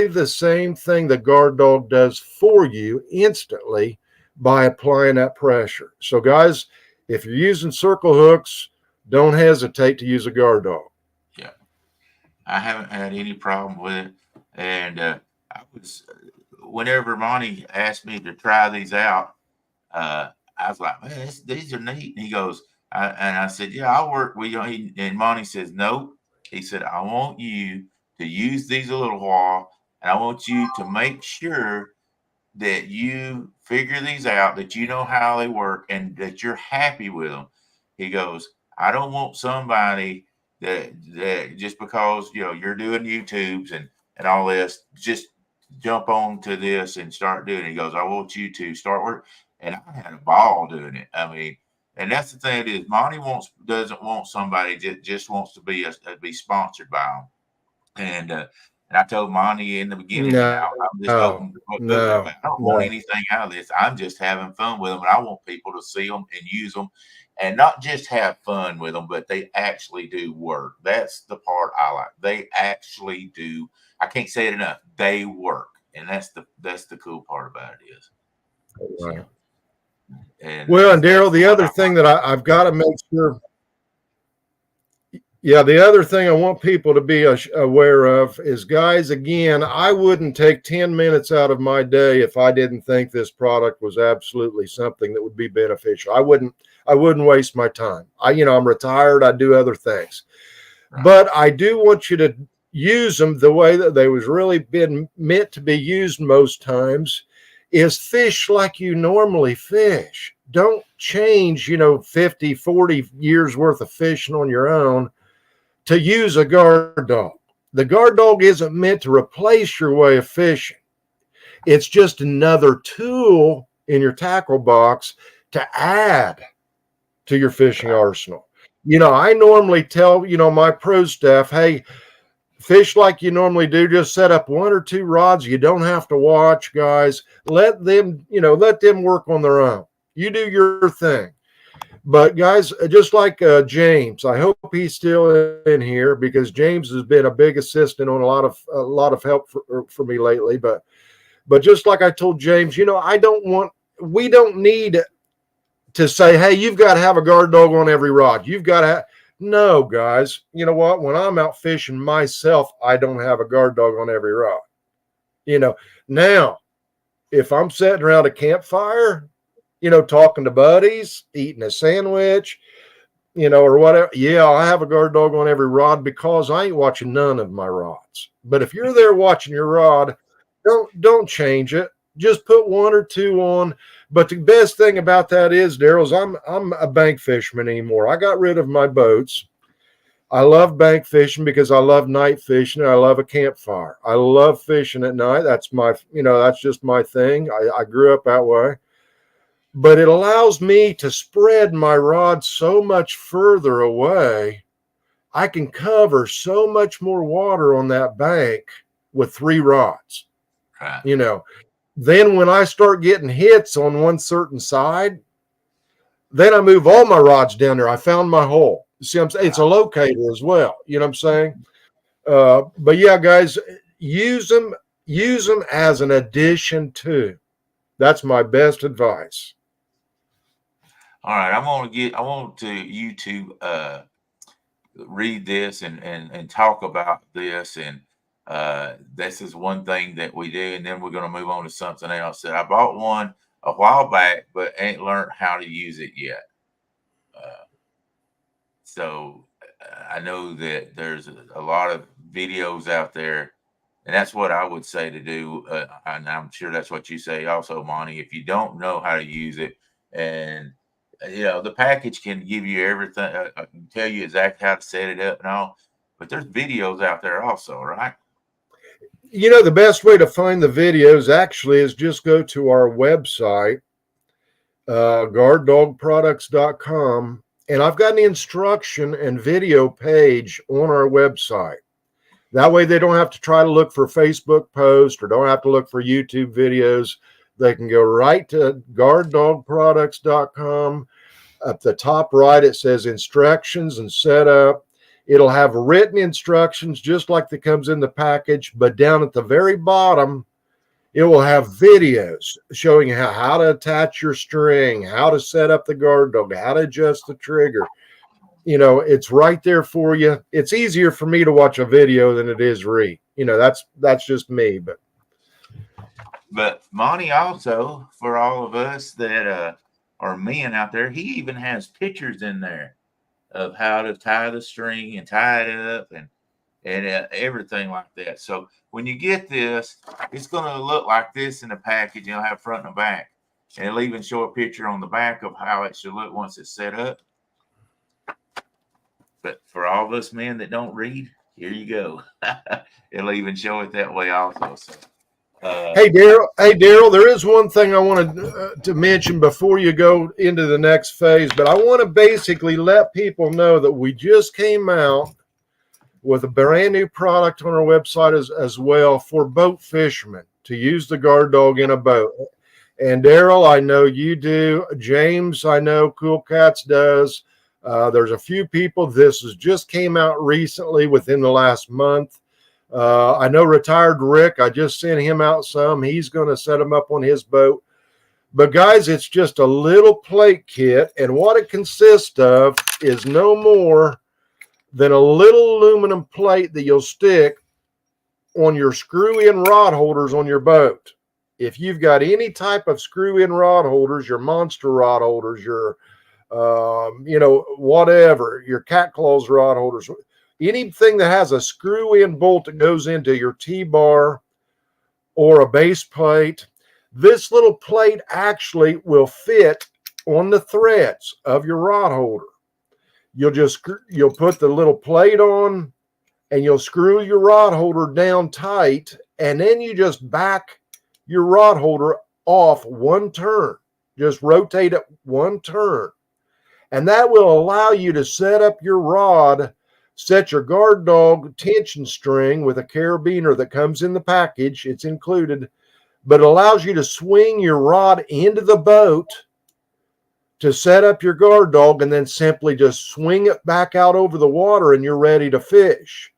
the same thing the guard dog does for you instantly by applying that pressure. So, guys, if you're using circle hooks, don't hesitate to use a guard dog. Yeah. I haven't had any problem with it. And I was, whenever Monty asked me to try these out, I was like, man, these are neat. And he goes, and I said, yeah, I'll work with you. And Monty says, nope. He said, I want you to use these a little while, and I want you to make sure that you figure these out, that you know how they work, and that you're happy with them. He goes, I don't want somebody that just because you're doing YouTubes and all this, just jump on to this and start doing it. He goes, I want you to start work. And I had a ball doing it. I mean, and that's the thing is Monty doesn't want somebody that just wants to be sponsored by them. And I told Monty in the beginning, I'm just No, open to book it, no, but I don't want no. anything out of this. I'm just having fun with them, and I want people to see them and use them, and not just have fun with them, but they actually do work. That's the part I like. They actually do. I can't say it enough. They work, and that's the cool part about it is. Right. So, and Well, and Daryl, the what other I thing that I've got to make sure. Yeah, the other thing I want people to be aware of is, guys, again, I wouldn't take 10 minutes out of my day if I didn't think this product was absolutely something that would be beneficial. I wouldn't waste my time. I'm retired. I do other things. right. But I do want you to use them the way that they was really been meant to be used most times, is fish like you normally fish. Don't change, 50, 40 years worth of fishing on your own to use a guard dog. The guard dog isn't meant to replace your way of fishing. It's just another tool in your tackle box to add to your fishing arsenal. I normally tell, my pro staff, hey, fish like you normally do, just set up one or two rods. You don't have to watch, guys. Let them work on their own. You do your thing. But guys, just like James, I hope he's still in here, because James has been a big assistant on a lot of help for me lately. But just like I told James, we don't need to say, hey, you've got to have a guard dog on every rod. You've got to no, guys. You know what? When I'm out fishing myself, I don't have a guard dog on every rod. Now, if I'm sitting around a campfire, talking to buddies, eating a sandwich, or whatever. Yeah, I have a guard dog on every rod because I ain't watching none of my rods. But if you're there watching your rod, don't change it. Just put one or two on. But the best thing about that is, Daryl, is I'm a bank fisherman anymore. I got rid of my boats. I love bank fishing because I love night fishing. I love a campfire. I love fishing at night. That's that's just my thing. I grew up that way. But it allows me to spread my rod so much further away. I can cover so much more water on that bank with 3 rods. Right. Then when I start getting hits on one certain side, then I move all my rods down there. I found my hole. See what I'm saying? It's a locator as well. You know what I'm saying? But yeah, guys, use them as an addition to. That's my best advice. All right. I want you to read this and talk about this. And this is one thing that we do, and then we're going to move on to something else. That I bought one a while back, but ain't learned how to use it yet. So I know that there's a lot of videos out there And that's what I would say to do. And I'm sure that's what you say also, Monty. If you don't know how to use it, and the package can give you everything, can tell you exactly how to set it up and all. But there's videos out there also, right? The best way to find the videos actually is just go to our website, guarddogproducts.com, and I've got an instruction and video page on our website. That way they don't have to try to look for Facebook posts or don't have to look for YouTube videos. They can go right to guarddogproducts.com. At the top right, it says instructions and setup. It'll have written instructions just like that comes in the package, but down at the very bottom, it will have videos showing you how to attach your string, how to set up the guard dog, how to adjust the trigger. It's right there for you. It's easier for me to watch a video than it is read. That's just me. But Monty also, for all of us that are men out there, he even has pictures in there of how to tie the string and tie it up and everything like that. So when you get this, it's going to look like this in the package. It'll have front and back, and it'll even show a picture on the back of how it should look once it's set up. But for all of us men that don't read, here you go. It'll even show it that way also. So, hey Daryl, there is one thing I wanted to mention before you go into the next phase, but I want to basically let people know that we just came out with a brand new product on our website as well for boat fishermen to use the guard dog in a boat. And Daryl, I know you do. James, I know Cool Cats does. There's a few people. This has just came out recently within the last month. I know retired Rick, I just sent him out some. He's going to set them up on his boat. But guys, it's just a little plate kit. And what it consists of is no more than a little aluminum plate that you'll stick on your screw-in rod holders on your boat. If you've got any type of screw-in rod holders, your monster rod holders, your, whatever, your cat claws rod holders, anything that has a screw-in bolt that goes into your T-bar or a base plate, this little plate actually will fit on the threads of your rod holder. You'll put the little plate on and you'll screw your rod holder down tight, and then you just back your rod holder off one turn. Just rotate it one turn. And that will allow you to set up your rod, set your guard dog tension string with a carabiner that comes in the package. It's included, but it allows you to swing your rod into the boat to set up your guard dog and then simply just swing it back out over the water and you're ready to fish.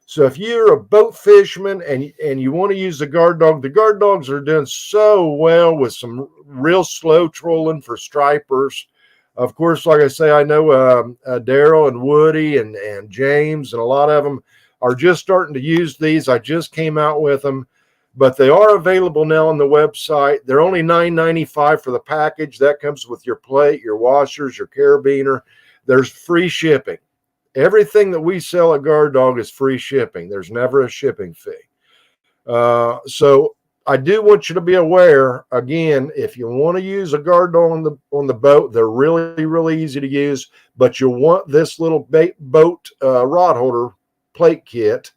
So if you're a boat fisherman and you want to use the guard dogs are doing so well with some real slow trolling for stripers. Of course, like I say, I know Daryl and Woody and James and a lot of them are just starting to use these. I just came out with them, but they are available now on the website. They're only $9.95 for the package. That comes with your plate, your washers, your carabiner. There's free shipping. Everything that we sell at Guard Dog is free shipping. There's never a shipping fee. So I do want you to be aware, again, if you want to use a guard dog on the boat, they're really, really easy to use, but you'll want this little boat rod holder plate kit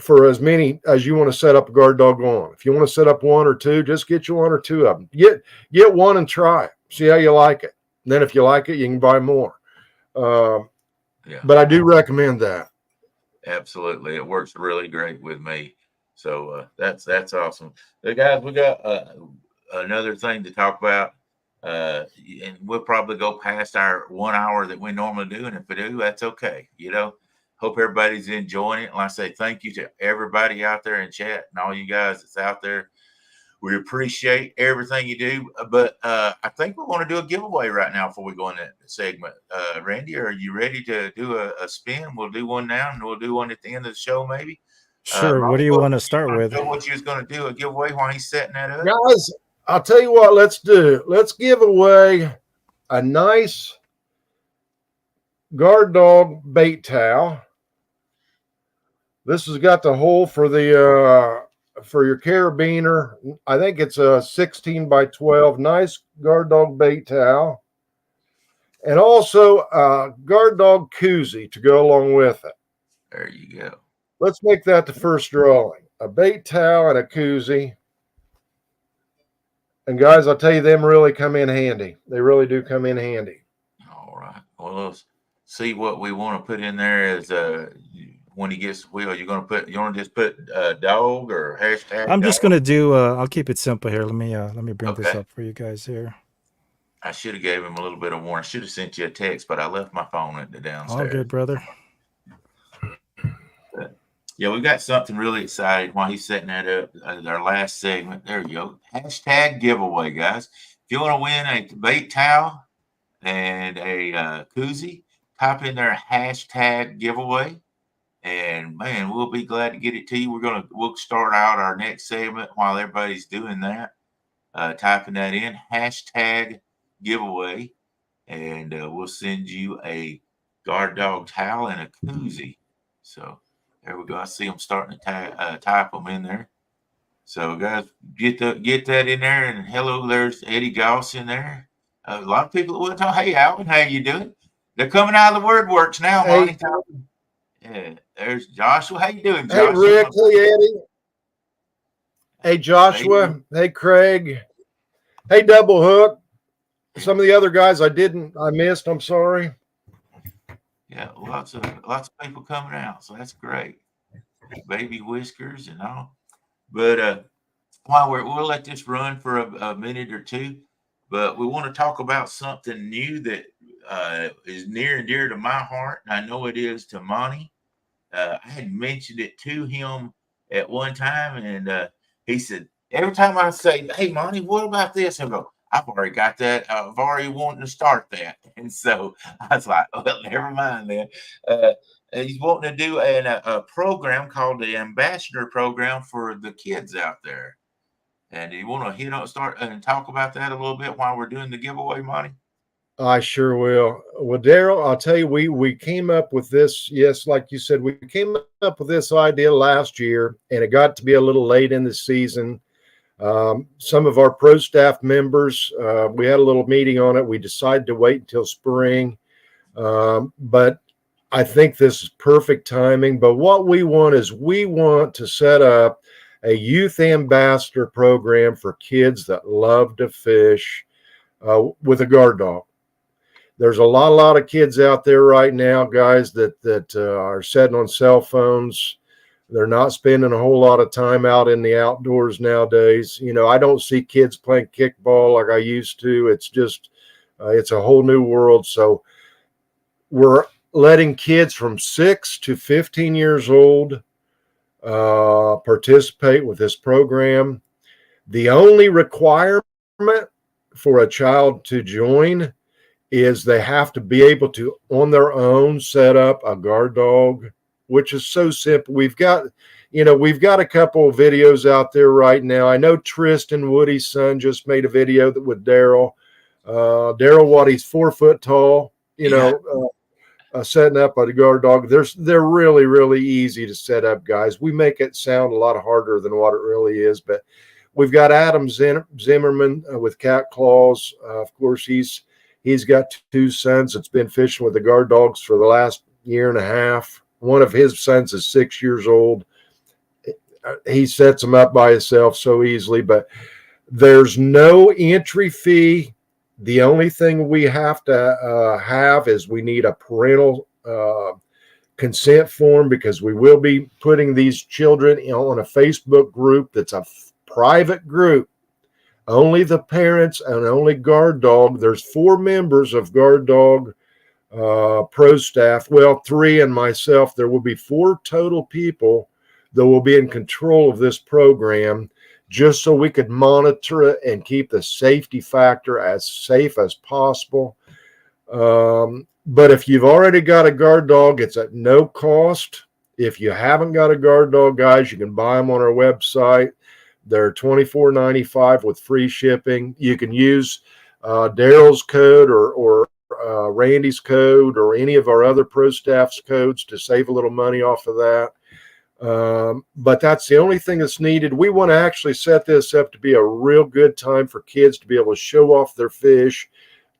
for as many as you want to set up a guard dog on. If you want to set up one or two, just get you one or two of them. Get one and try it. See how you like it. And then if you like it, you can buy more. Yeah. But I do recommend that. Absolutely. It works really great with me. So that's awesome. Hey guys, we got another thing to talk about. And we'll probably go past our 1 hour that we normally do. And if we do, that's okay. Hope everybody's enjoying it. And like I say, thank you to everybody out there in chat and all you guys that's out there. We appreciate everything you do. But I think we want to do a giveaway right now before we go in that segment. Randy, are you ready to do a spin? We'll do one now and we'll do one at the end of the show, maybe. Sure. What do you want to start with? What you was going to do, a giveaway while he's setting that up? Guys, I'll tell you what, let's do. Let's give away a nice guard dog bait towel This has got the hole for the for your carabiner. I think it's a 16 by 12. Nice guard dog bait towel. And also a guard dog koozie to go along with it. There you go. Let's make that the first drawing. A bait towel and a koozie. And guys, I'll tell you, them really come in handy. They really do come in handy. All right. Well, let's see what we want to put in there is when he gets Will, you want to just put dog or hashtag I'm just dog? gonna do. I'll keep it simple here. Let me bring this Okay. up for you guys here. I should have gave him a little bit of warning. Should have sent you a text, but I left my phone at the downstairs. All good, brother. Yeah, we got something really exciting while he's setting that up. Our last segment. There you go. Hashtag giveaway, guys. If you want to win a bait towel and a koozie, type in there hashtag giveaway. And man, we'll be glad to get it to you. We'll start out our next segment while everybody's doing that. Typing that in, hashtag giveaway, and we'll send you a guard dog towel and a koozie. So there we go. I see them starting to type them in there. So guys, get that in there. And hello, there's Eddie Goss in there. A lot of people will talk. Hey, Alvin, how you doing? They're coming out of the word works now, Monty. Yeah, there's Joshua. How you doing, Joshua? Hey, Rick. Hey, Eddie. Hey, Joshua. Hey, Craig. Hey, Double Hook. Some of the other guys I missed. I'm sorry. Yeah, lots of people coming out, so that's great. Baby Whiskers and all. But while we'll let this run for a minute or two, but we want to talk about something new that is near and dear to my heart, and I know it is to Monty. I had mentioned it to him at one time, and he said, every time I say, hey, Monty, what about this? He'll go, I've already got that. I've already wanted to start that. And so I was like, well, never mind then. He's wanting to do a program called the Ambassador Program for the kids out there. And you want to start and talk about that a little bit while we're doing the giveaway, Monty? I sure will. Well, Daryl, I'll tell you, we came up with this. Yes, like you said, we came up with this idea last year, and it got to be a little late in the season. Some of our pro staff members, we had a little meeting on it. We decided to wait until spring, but I think this is perfect timing. But what we want to set up a youth ambassador program for kids that love to fish with a guard dog. There's a lot of kids out there right now, guys, that are sitting on cell phones. They're not spending a whole lot of time out in the outdoors nowadays. You know, I don't see kids playing kickball like I used to. It's just, it's a whole new world. So we're letting kids from 6 to 15 years old participate with this program. The only requirement for a child to join is they have to be able to, on their own, set up a guard dog, which is so simple. We've got a couple of videos out there right now. I know Tristan, Woody's son, just made a video with Daryl. Daryl, he's 4 foot tall, setting up a guard dog. They're really, really easy to set up, guys. We make it sound a lot harder than what it really is, but we've got Adam Zimmerman with Cat Claws. Of course, he's got 2 sons that's been fishing with the guard dogs for the last year and a half. One of his sons is 6 years old. He sets them up by himself so easily, but there's no entry fee. The only thing we have to have is we need a parental consent form, because we will be putting these children on a Facebook group that's a private group. Only the parents and only guard dog. There's 4 members of guard dog pro staff. Well, 3 and myself. There will be 4 total people that will be in control of this program, just so we could monitor it and keep the safety factor as safe as possible. But if you've already got a guard dog, it's at no cost. If you haven't got a guard dog, guys, you can buy them on our website. They're $24.95 with free shipping. You can use Daryl's code or Randy's code or any of our other pro staff's codes to save a little money off of that. But that's the only thing that's needed. We want to actually set this up to be a real good time for kids to be able to show off their fish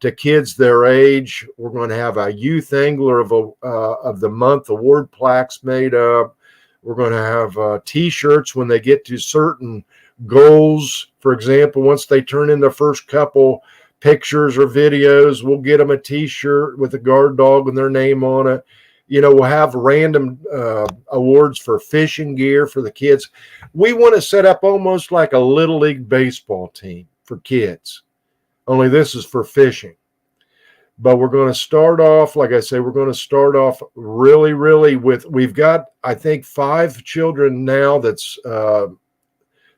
to kids their age. We're going to have a youth angler of the month award plaques made up. We're going to have T-shirts when they get to certain goals. For example, once they turn in their first couple pictures or videos, we'll get them a T-shirt with a guard dog and their name on it. You know, we'll have random awards for fishing gear for the kids. We want to set up almost like a little league baseball team for kids, only this is for fishing. But we're going to start off, like I say, we're going to start off really, really we've got, I think, 5 children now that's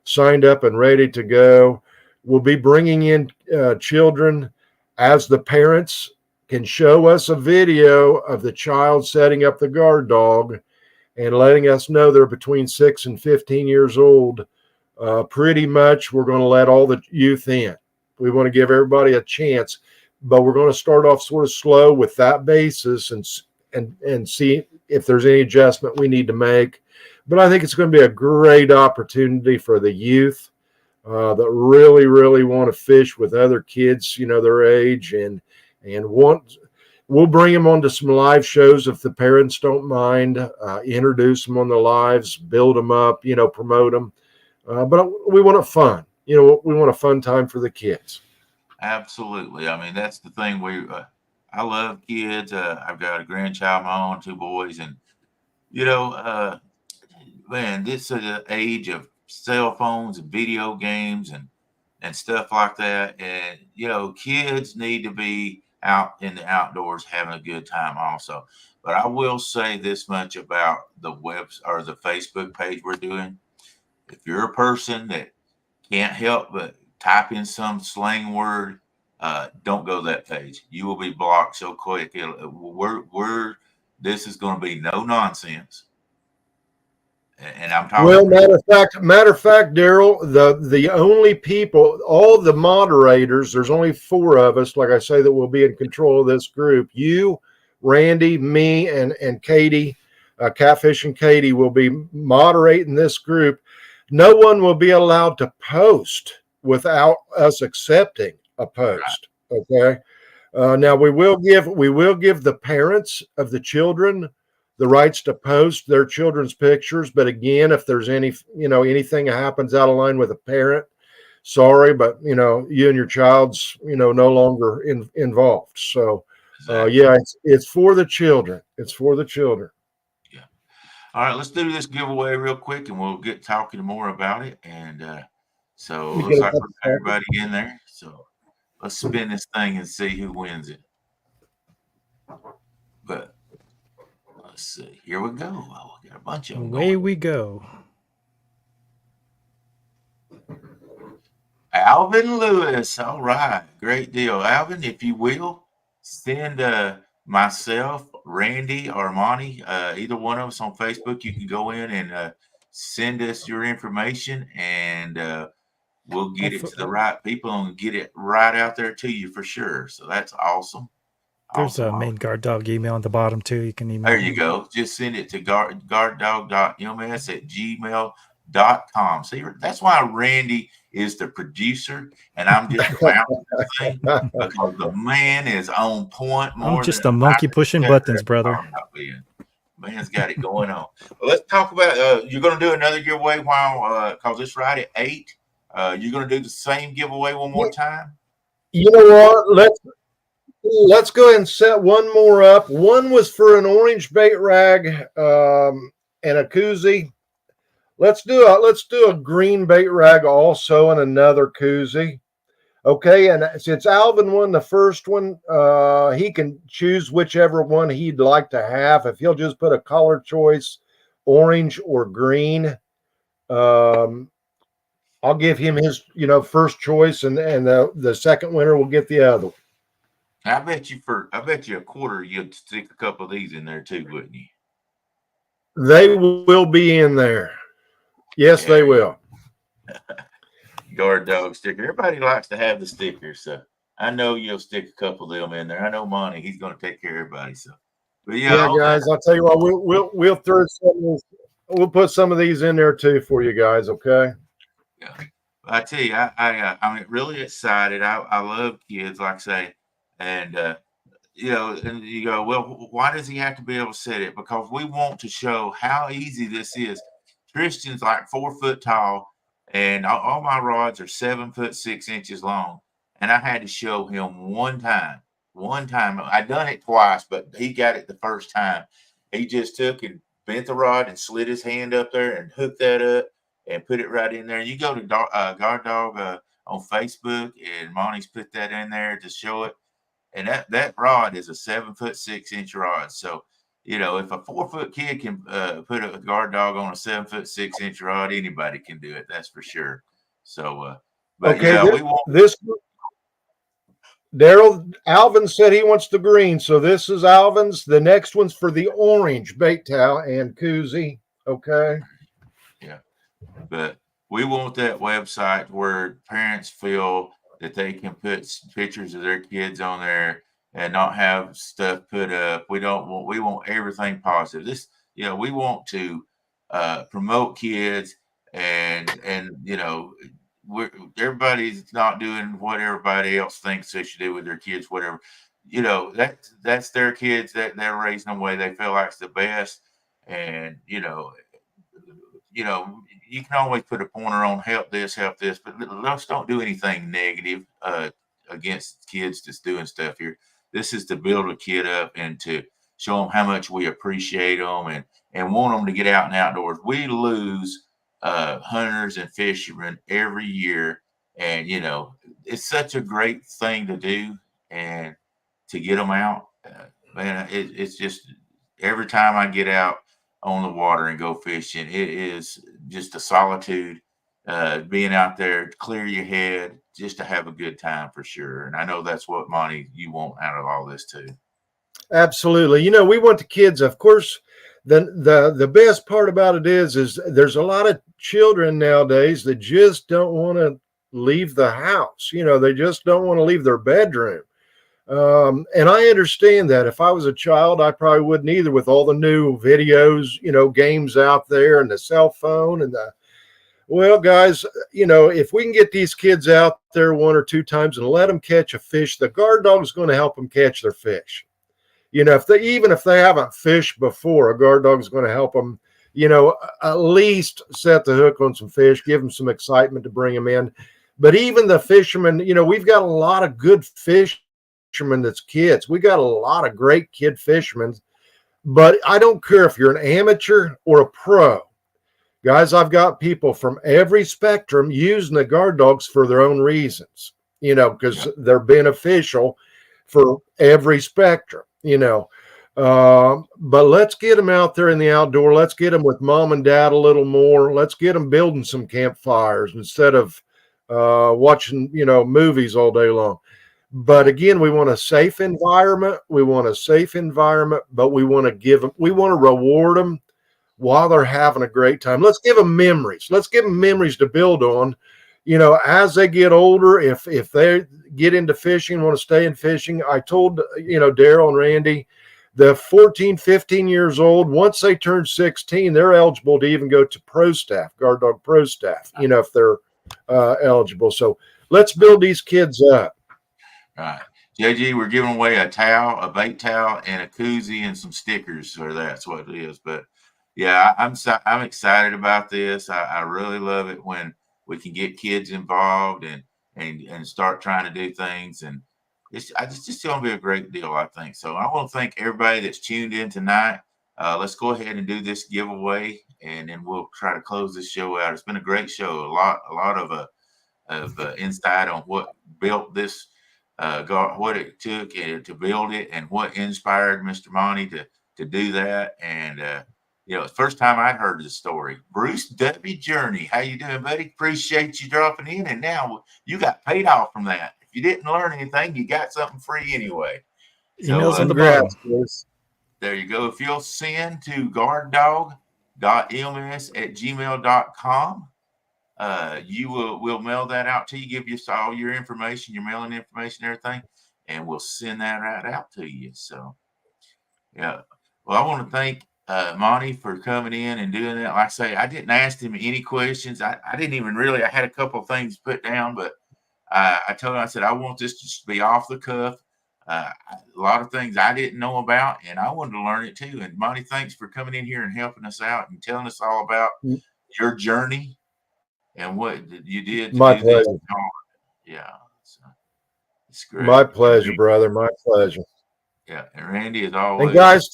signed up and ready to go. We'll be bringing in children as the parents can show us a video of the child setting up the guard dog and letting us know they're between 6 and 15 years old. Pretty much we're going to let all the youth in. We want to give everybody a chance, but we're going to start off sort of slow with that basis and see if there's any adjustment we need to make. But I think it's going to be a great opportunity for the youth that really, really want to fish with other kids, you know, their age, and we'll bring them onto some live shows if the parents don't mind, introduce them on the lives, build them up, you know, promote them. But we want it fun. You know, we want a fun time for the kids. Absolutely. I mean, that's the thing. I love kids. I've got a grandchild of my own, 2 boys, and you know, man, this is an age of cell phones and video games and stuff like that. And you know, kids need to be out in the outdoors having a good time also. But I will say this much about the webs or the Facebook page we're doing. If you're a person that can't help but type in some slang word, don't go to that page. You will be blocked so quick. This is going to be no nonsense. And I'm talking. Well, matter of fact, Daryl, the only people, all the moderators, there's only 4 of us, like I say, that will be in control of this group. You, Randy, me, and Katie, Catfish and Katie will be moderating this group. No one will be allowed to post without us accepting a post. Okay. Now we will give the parents of the children the rights to post their children's pictures. But again, if there's anything that happens out of line with a parent, sorry, but you and your child's, no longer involved. So yeah, it's for the children. It's for the children. Yeah. All right, let's do this giveaway real quick and we'll get talking more about it. And so it looks like we've got everybody in there. So let's spin this thing and see who wins it. But let's see. Here we go. Oh, we got a bunch of them. Away we go. Alvin Lewis. All right. Great deal. Alvin, if you will, send myself, Randy, or Monty, either one of us on Facebook. You can go in and send us your information, and we'll get it to the right people and get it right out there to you for sure. So that's awesome. There's a main guard dog email on the bottom too. You can email. There you go. Just send it to guarddog.ms@gmail.com. See, that's why Randy is the producer and I'm just bouncing the thing, because the man is on point. I'm just a monkey pushing buttons, brother. Man's got it going on. Well, let's talk about you're going to do another giveaway while because it's right at 8. You're going to do the same giveaway one more time. You know what? Let's go ahead and set one more up. One was for an orange bait rag and a koozie. Let's do a green bait rag also and another koozie. Okay, and since Alvin won the first one, he can choose whichever one he'd like to have. If he'll just put a color choice, orange or green, I'll give him his first choice, and the second winner will get the other one. I bet you a quarter you'd stick a couple of these in there too, wouldn't you? They will be in there. Yes, they will. Guard dog sticker. Everybody likes to have the stickers, so I know you'll stick a couple of them in there. I know Monty, he's going to take care of everybody. So, but yeah, guys, I'll tell you what, we'll throw some of this. we'll put some of these in there too for you guys. Okay. Yeah. I tell you, I'm really excited. I love kids, like I say, and and you go, well, why does he have to be able to set it? Because we want to show how easy this is. Christian's like 4 foot tall, and all my rods are 7 foot 6 inches long. And I had to show him one time. One time. I done it twice, but he got it the first time. He just took and bent the rod and slid his hand up there and hooked that up and put it right in there. You go to Guard Dog on Facebook, and Monty's put that in there to show it, and that rod is a 7 foot 6 inch rod. So, if a 4 foot kid can put a guard dog on a 7 foot 6 inch rod, anybody can do it. That's for sure. So, but Okay. yeah, we won't. This Daryl Alvin said he wants the green, so this is Alvin's. The next one's for the orange bait towel and koozie. Okay. Yeah, but we want that website where parents feel that they can put pictures of their kids on there and not have stuff put up. We want everything positive. We want to promote kids, and everybody's not doing what everybody else thinks they should do with their kids, whatever. That's their kids, that they're raising them the way they feel like it's the best. And you can always put a pointer on help this, but let's don't do anything negative against kids that's doing stuff here. This is to build a kid up and to show them how much we appreciate them and want them to get out and outdoors. We lose hunters and fishermen every year, and it's such a great thing to do and to get them out. Man, it's just every time I get out on the water and go fishing, it is just a solitude. Being out there, clear your head, just to have a good time for sure. And I know that's what, Monty, you want out of all this too. Absolutely. We want the kids, of course. The best part about it is there's a lot of children nowadays that just don't want to leave the house. They just don't want to leave their bedroom. And I understand that. If I was a child, I probably wouldn't either, with all the new videos, games out there and the cell phone well, guys, if we can get these kids out there one or two times and let them catch a fish, the guard dog is going to help them catch their fish. If they haven't fished before, a guard dog is going to help them, at least set the hook on some fish, give them some excitement to bring them in. But even the fishermen, we've got a lot of good fishermen that's kids. We got a lot of great kid fishermen, but I don't care if you're an amateur or a pro. Guys, I've got people from every spectrum using the guard dogs for their own reasons, because they're beneficial for every spectrum, but let's get them out there in the outdoor. Let's get them with mom and dad a little more. Let's get them building some campfires instead of watching, movies all day long. But again, we want a safe environment. But we want to reward them while they're having a great time. Let's give them memories. Let's give them memories to build on. As they get older, if they get into fishing, want to stay in fishing, I told, Daryl and Randy, the 14, 15 years old, once they turn 16, they're eligible to even go to pro staff, guard dog pro staff, if they're eligible. So let's build these kids up. Right. JG, we're giving away a towel, a bait towel, and a koozie and some stickers, or that's what it is. But yeah, I'm excited about this. I really love it when we can get kids involved and start trying to do things. And it's just going to be a great deal, I think. So I want to thank everybody that's tuned in tonight. Let's go ahead and do this giveaway, and then we'll try to close this show out. It's been a great show. A lot of insight on what built this, what it took to build it, and what inspired Mr. Monty to do that. And the first time I'd heard the story. Bruce W. Journey, how you doing, buddy? Appreciate you dropping in. And now you got paid off from that. If you didn't learn anything, you got something free anyway. Emails on the bottom. There you go. If you'll send to guarddog.ms@gmail.com, we'll mail that out to you, give you all your information, your mailing information, everything, and we'll send that right out to you. So, yeah. Well, I want to thank Monty, for coming in and doing that. Like I say, I didn't ask him any questions. I didn't even really. I had a couple of things put down, but I told him, I said, I want this to just be off the cuff. A lot of things I didn't know about, and I wanted to learn it too. And Monty, thanks for coming in here and helping us out and telling us all about your journey and what you did to My do this. pleasure. Yeah, so it's great. My pleasure, brother. My pleasure. Yeah, and Randy, as always. And guys,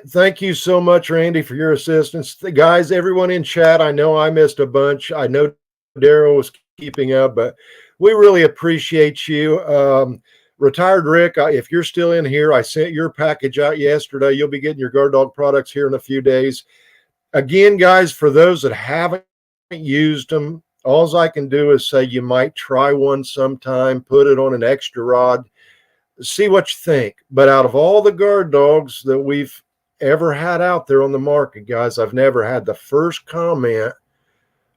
thank you so much, Randy, for your assistance. Guys, everyone in chat, I know I missed a bunch. I know Daryl was keeping up, but we really appreciate you. Retired Rick, if you're still in here, I sent your package out yesterday. You'll be getting your Guard Dog products here in a few days. Again, guys, for those that haven't used them, all I can do is say you might try one sometime, put it on an extra rod, see what you think. But out of all the guard dogs that we've ever had out there on the market, guys, I've never had the first comment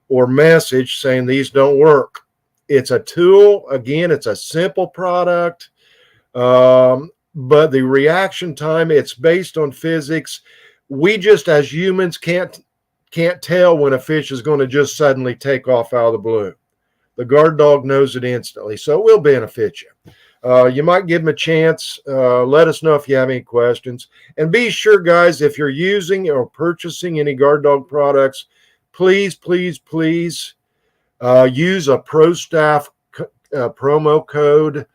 or message saying these don't work. It's a tool. Again, it's a simple product. But the reaction time, it's based on physics. We just, as humans, can't tell when a fish is going to just suddenly take off out of the blue. The guard dog knows it instantly, so it will benefit you. You might give them a chance. Let us know if you have any questions. And be sure, guys, if you're using or purchasing any guard dog products, please, please, please use a ProStaff promo code.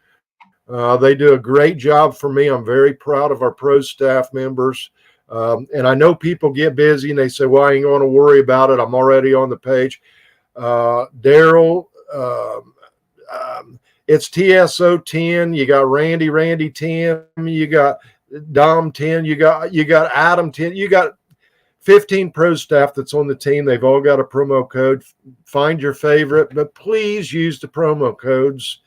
They do a great job for me. I'm very proud of our ProStaff members. And I know people get busy and they say, well, I ain't going to worry about it. I'm already on the page. Daryl, it's TSO 10. You got Randy 10. You got Dom 10. You got Adam 10. You got 15 pro staff that's on the team. They've all got a promo code. Find your favorite, but please use the promo codes.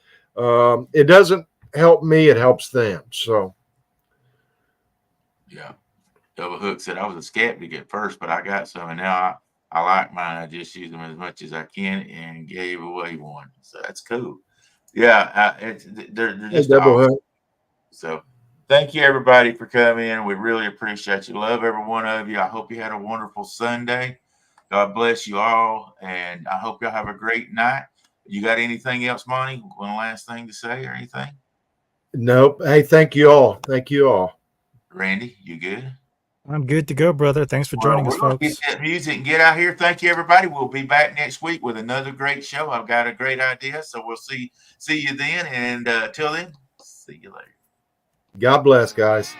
It doesn't help me, it helps them. So yeah. Double Hook said I was a skeptic at first, but I got some, and now I like mine. I just use them as much as I can and gave away one. So that's cool. Yeah, they're just Double awesome. Hook. So thank you, everybody, for coming in. We really appreciate you. Love every one of you. I hope you had a wonderful Sunday. God bless you all, and I hope y'all have a great night. You got anything else, Monty? One last thing to say or anything? Nope. Hey, thank you all. Thank you all. Randy, you good? I'm good to go, brother. Thanks for joining us, folks. Get that music and get out here. Thank you, everybody. We'll be back next week with another great show. I've got a great idea, so we'll see you then. And till then, see you later. God bless, guys.